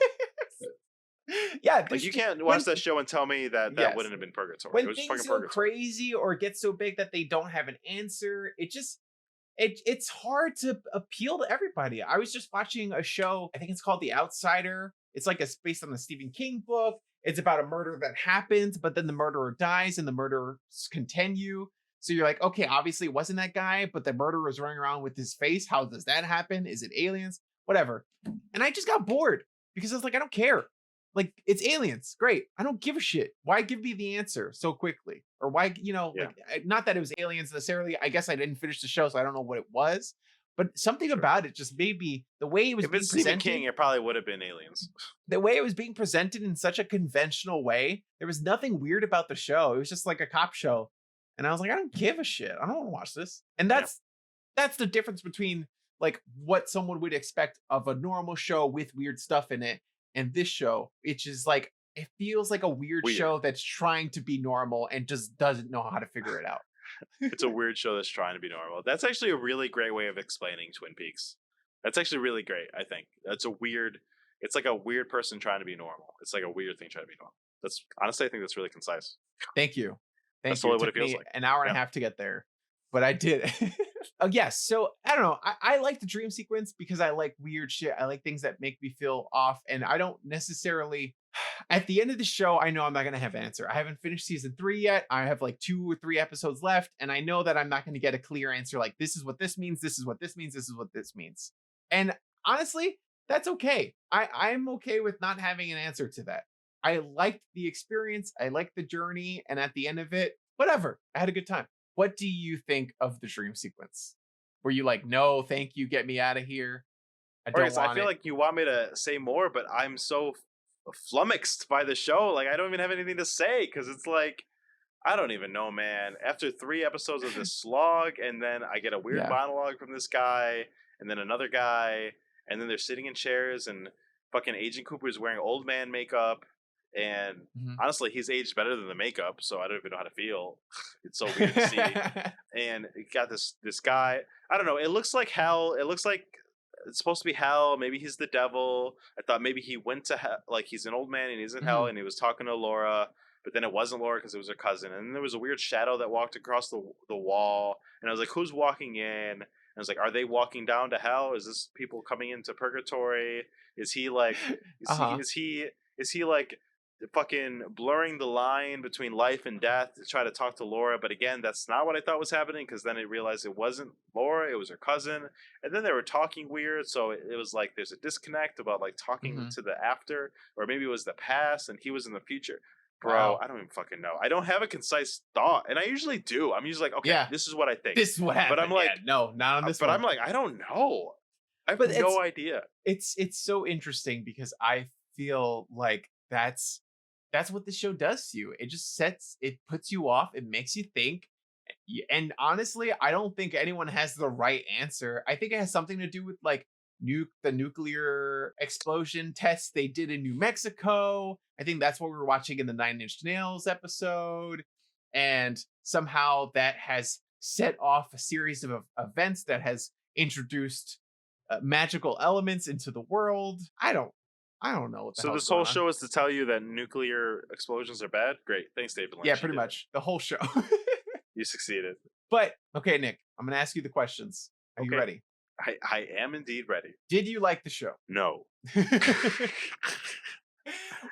Yeah, like you can't watch that show and tell me that wouldn't have been purgatory. When it was things go crazy or get so big that they don't have an answer, it's hard to appeal to everybody. I was just watching a show, I think it's called The Outsider. It's like based on the Stephen King book. It's about a murder that happens, but then the murderer dies and the murders continue. So you're like, okay, obviously it wasn't that guy, but the murderer is running around with his face. How does that happen? Is it aliens? Whatever. And I just got bored because I was like, I don't care. Like, it's aliens. Great. I don't give a shit. Why give me the answer so quickly? Or why, like, not that it was aliens necessarily. I guess I didn't finish the show, so I don't know what it was. But something about it just made me, the way it was being presented. If it's Stephen King, it probably would have been aliens. The way it was being presented in such a conventional way, there was nothing weird about the show. It was just like a cop show. And I was like, I don't give a shit. I don't want to watch this. And that's the difference between like what someone would expect of a normal show with weird stuff in it and this show, which is like, it feels like a weird show that's trying to be normal and just doesn't know how to figure it out. It's a weird show that's trying to be normal. That's actually a really great way of explaining Twin Peaks. That's actually really great, I think. It's like a weird person trying to be normal. It's like a weird thing trying to be normal. That's honestly, I think that's really concise. Thank you. That's totally what it feels like. An hour and a half to get there, but I did. Yes. So I don't know. I like the dream sequence because I like weird shit. I like things that make me feel off, and I don't necessarily. At the end of the show, I know I'm not going to have an answer. I haven't finished season 3 yet. I have like 2 or 3 episodes left, and I know that I'm not going to get a clear answer. Like, this is what this means. This is what this means. This is what this means. And honestly, that's okay. I'm okay with not having an answer to that. I liked the experience. I liked the journey. And at the end of it, whatever. I had a good time. What do you think of the dream sequence? Were you like, no, thank you, get me out of here? I feel like you want me to say more, but I'm so flummoxed by the show. Like, I don't even have anything to say because it's like, I don't even know, man. After 3 episodes of this slog, and then I get a weird monologue from this guy, and then another guy, and then they're sitting in chairs, and fucking Agent Cooper's wearing old man makeup. And honestly, he's aged better than the makeup, so I don't even know how to feel. It's so weird to see. And you got this guy. I don't know. It looks like hell. It looks like it's supposed to be hell. Maybe he's the devil. I thought maybe he went to hell. Like, he's an old man and he's in hell, and he was talking to Laura, but then it wasn't Laura because it was her cousin. And then there was a weird shadow that walked across the wall. And I was like, who's walking in? And I was like, are they walking down to hell? Is this people coming into purgatory? Is he like, is he like fucking blurring the line between life and death to try to talk to Laura? But again, that's not what I thought was happening, because then I realized it wasn't Laura, it was her cousin. And then they were talking weird, so it was like there's a disconnect about like talking to the after, or maybe it was the past and he was in the future. Bro, I don't even fucking know. I don't have a concise thought, and I usually do. I'm usually like, okay, this is what I think. This is what happened. But I'm like, no, not on this but one. I'm like, I don't know. I have no idea. It's so interesting because I feel like that's what the show does to you. It just puts you off. It makes you think. And honestly, I don't think anyone has the right answer. I think it has something to do with like the nuclear explosion tests they did in New Mexico. I think that's what we were watching in the 9 Inch Nails episode. And somehow that has set off a series of events that has introduced magical elements into the world. I don't know what the So this whole show is to tell you that nuclear explosions are bad? Great. Thanks, David Lynch. Yeah, pretty much. The whole show. You succeeded. But, okay, Nick, I'm going to ask you the questions. Are you ready? I am indeed ready. Did you like the show? No.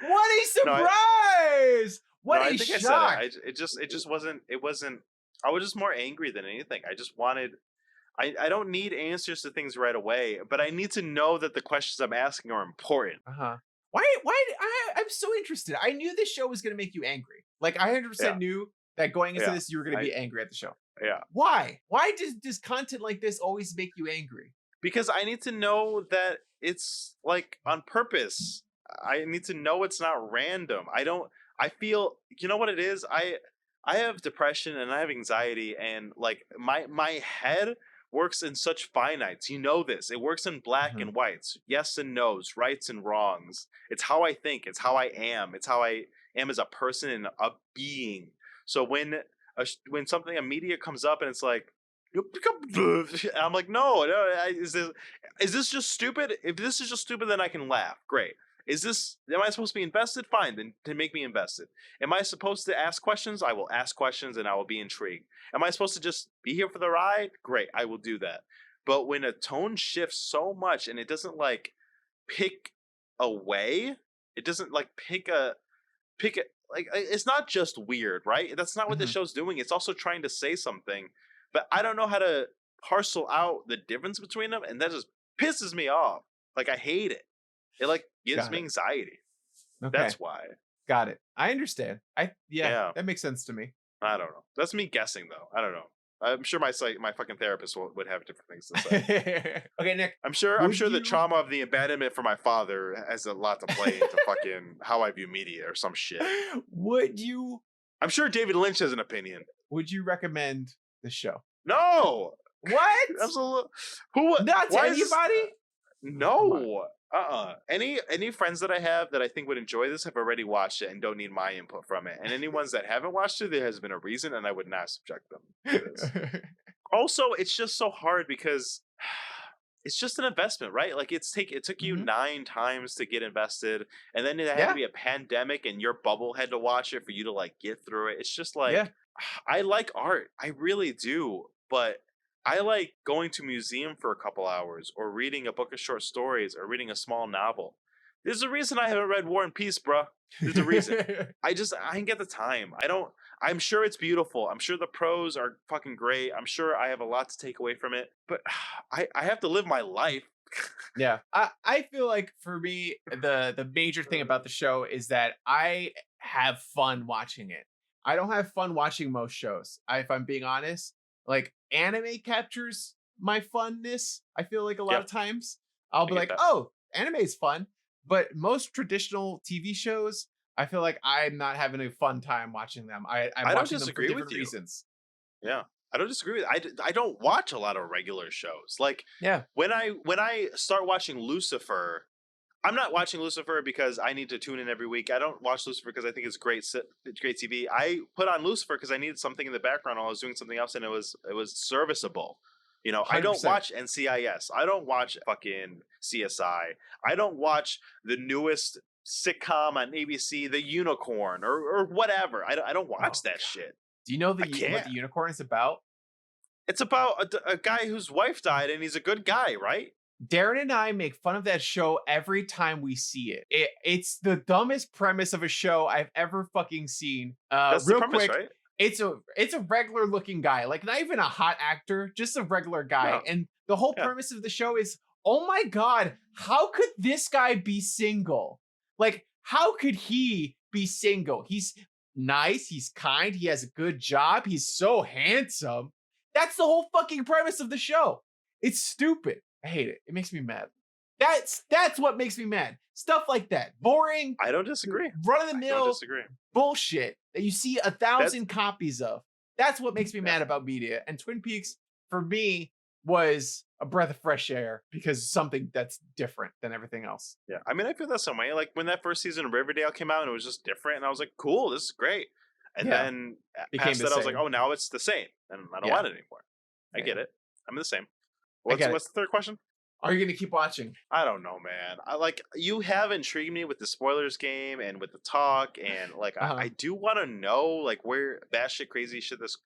What a surprise! I think shock! I said it. It just wasn't. I was just more angry than anything. I just wanted. I don't need answers to things right away, but I need to know that the questions I'm asking are important. Why? I'm so interested. I knew this show was going to make you angry. Like, I 100% knew that going into this you were going to be angry at the show. Yeah. Why does content like this always make you angry? Because I need to know that it's like on purpose. I need to know it's not random. I feel, you know what it is? I have depression and I have anxiety, and like my head works in such finites. You know this. It works in black and whites, yes and no's, rights and wrongs. It's how I think. It's how I am. It's how I am as a person and a being. So when something in media comes up and it's like, I'm like, no, is this just stupid? If this is just stupid, then I can laugh. Great. Am I supposed to be invested? Fine, then to make me invested. Am I supposed to ask questions? I will ask questions and I will be intrigued. Am I supposed to just be here for the ride? Great, I will do that. But when a tone shifts so much and it doesn't like pick a way, it doesn't like pick a like, it's not just weird, right? That's not what the show's doing. It's also trying to say something, but I don't know how to parcel out the difference between them, and that just pisses me off. Like, I hate it. It like gives me anxiety. Okay. That's why. Got it. I understand. Yeah, that makes sense to me. I don't know. That's me guessing though. I don't know. I'm sure my fucking therapist would have different things to say. Okay, Nick. I'm sure the trauma of the abandonment from my father has a lot to play into fucking how I view media or some shit. Would you? I'm sure David Lynch has an opinion. Would you recommend the show? No. What? Absolutely. Who? Not to anybody? No. Any friends that I have that I think would enjoy this have already watched it and don't need my input from it. And any ones that haven't watched it, there has been a reason, and I would not subject them to this. Also, it's just so hard because it's just an investment, right? Like it took you 9 times to get invested, and then it had to be a pandemic, and your bubble had to watch it for you to like get through it. It's just like I like art, I really do, but I like going to a museum for a couple hours or reading a book of short stories or reading a small novel. There's a reason I haven't read War and Peace, bruh. There's a reason. I didn't get the time. I'm sure it's beautiful. I'm sure the pros are fucking great. I'm sure I have a lot to take away from it, but I have to live my life. Yeah. I feel like for me, the major thing about the show is that I have fun watching it. I don't have fun watching most shows. If I'm being honest, like anime captures my funness. I feel like a lot of times I'll be like, oh, anime is fun. But most traditional TV shows, I feel like I'm not having a fun time watching them. I'm watching them for different reasons. Yeah, I don't disagree with you. I don't watch a lot of regular shows. Like, when I start watching Lucifer, I'm not watching Lucifer because I need to tune in every week. I don't watch Lucifer because I think it's great TV. I put on Lucifer because I needed something in the background while I was doing something else, and it was serviceable. You know, 100%. I don't watch NCIS. I don't watch fucking CSI. I don't watch the newest sitcom on ABC, The Unicorn, or whatever. I don't watch that shit. Do you know what The Unicorn is about? It's about a guy whose wife died, and he's a good guy, right? Darren and I make fun of that show every time we see it. It's the dumbest premise of a show I've ever fucking seen. That's real the premise, quick, right? It's a regular looking guy, like not even a hot actor, just a regular guy. Yeah. And the whole premise of the show is, oh my God, how could this guy be single? Like, how could he be single? He's nice, he's kind, he has a good job, he's so handsome. That's the whole fucking premise of the show. It's stupid. I hate it. It makes me mad. That's what makes me mad. Stuff like that. Boring. I don't disagree. Run-of-the-mill bullshit that you see 1,000 copies of. That's what makes me mad about media. And Twin Peaks, for me, was a breath of fresh air because something that's different than everything else. Yeah. I mean, I feel that some way. Like when that first season of Riverdale came out and it was just different, and I was like, cool, this is great. And then past that, I was like, oh, now it's the same. And I don't want it anymore. I get it. I'm the same. What's the third question? Are you going to keep watching? I don't know, man. You have intrigued me with the spoilers game and with the talk, and like I do want to know like where batshit crazy shit this.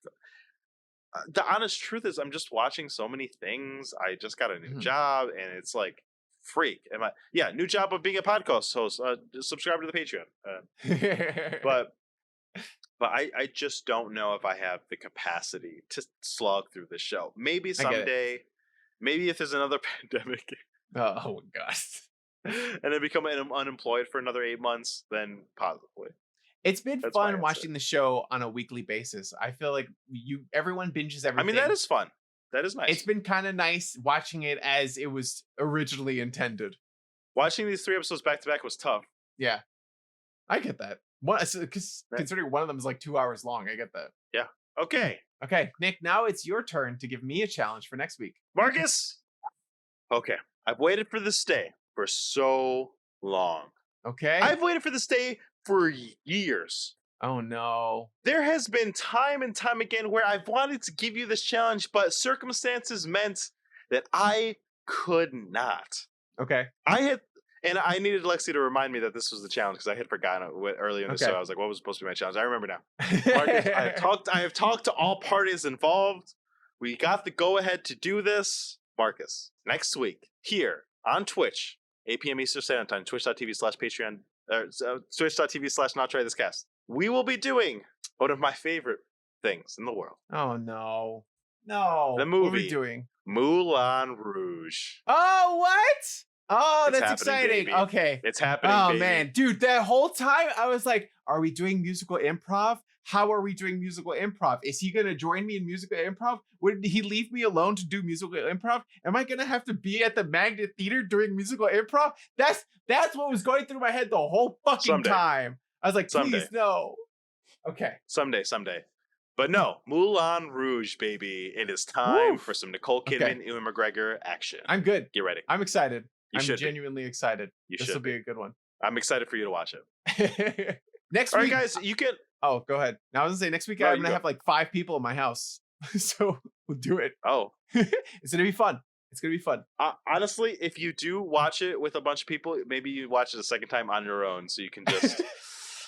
The honest truth is, I'm just watching so many things. I just got a new job, and it's like, freak. New job of being a podcast host. Subscribe to the Patreon. But I just don't know if I have the capacity to slog through the show. Maybe someday. Maybe if there's another pandemic. Oh, my gosh. And then become unemployed for another 8 months, then possibly. It's been That's my fun answer. watching the show on a weekly basis. I feel like everyone binges everything. I mean, that is fun. That is nice. It's been kind of nice watching it as it was originally intended. Watching these 3 episodes back to back was tough. Yeah, I get that. Considering one of them is like 2 hours long, I get that. Yeah. Okay. Okay, Nick, now it's your turn to give me a challenge for next week. Marcus. Okay. I've waited for this day for so long. Okay. I've waited for this day for years. Oh no. There has been time and time again where I've wanted to give you this challenge, but circumstances meant that I could not. Okay. And I needed Lexi to remind me that this was the challenge because I had forgotten it earlier in the show. I was like, what was supposed to be my challenge? I remember now. Marcus, I have talked to all parties involved. We got the go-ahead to do this. Marcus, next week, here on Twitch, 8 p.m. Eastern Standard Time, twitch.tv/Patreon, twitch.tv/NotTryThisCast. We will be doing one of my favorite things in the world. Oh no. No. The movie. What are we doing? Moulin Rouge. Oh, what? Oh, It's that's exciting. baby. Okay. It's happening, Oh, baby. man. Dude, that whole time I was like, are we doing musical improv? How are we doing musical improv? Is he going to join me in musical improv? Would he leave me alone to do musical improv? Am I going to have to be at the Magnet Theater during musical improv? That's what was going through my head the whole fucking time. I was like, please, no. Okay. Someday. But no, Moulin Rouge, baby. It is time for some Nicole Kidman, Ewan McGregor action. I'm good. Get ready. I'm excited. I'm should genuinely excited. This will be a good one. I'm excited for you to watch it. Next All week. right, guys, you can. Oh, go ahead. Now I was gonna say next week I'm gonna have like 5 people in my house, so we'll do it. Oh, it's gonna be fun. It's gonna be fun. Honestly, if you do watch it with a bunch of people, maybe you watch it a second time on your own, so you can just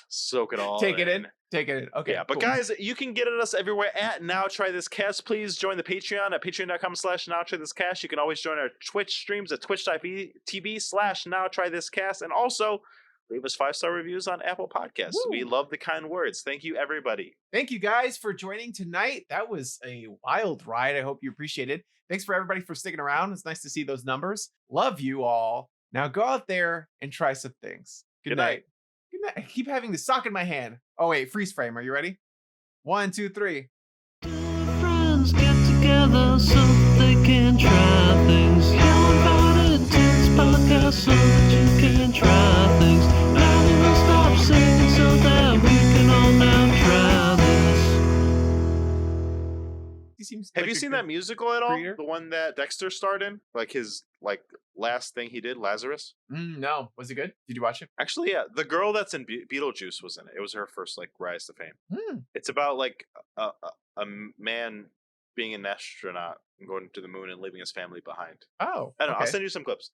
soak it all. Take it in. Okay. Yeah, but guys, you can get at us everywhere at Now Try This Cast. Please join the Patreon at patreon.com/NowTryThisCast. You can always join our Twitch streams at twitch.tv/NowTryThisCast, and also leave us 5-star reviews on Apple Podcasts. Woo. We love the kind words. Thank you, everybody. Thank you guys for joining tonight. That was a wild ride. I hope you appreciate it. Thanks for everybody for sticking around. It's nice to see those numbers. Love you all. Now go out there and try some things. Good night. Good night. I keep having the sock in my hand. Oh wait, freeze frame. Are you ready? 1, 2, 3. Friends get together so they can try things. How about it? It's podcast so that you can try things. Now we will stop singing so that we can all now try this. He seems Have like you a seen good that musical at all? creator. The one that Dexter starred in? Like his last thing he did, Lazarus? No. Was it good? Did you watch it? Actually, yeah. The girl that's in Beetlejuice was in it. It was her first rise to fame. It's about like a man being an astronaut and going to the moon and leaving his family behind. Oh. I don't know. I'll send you some clips.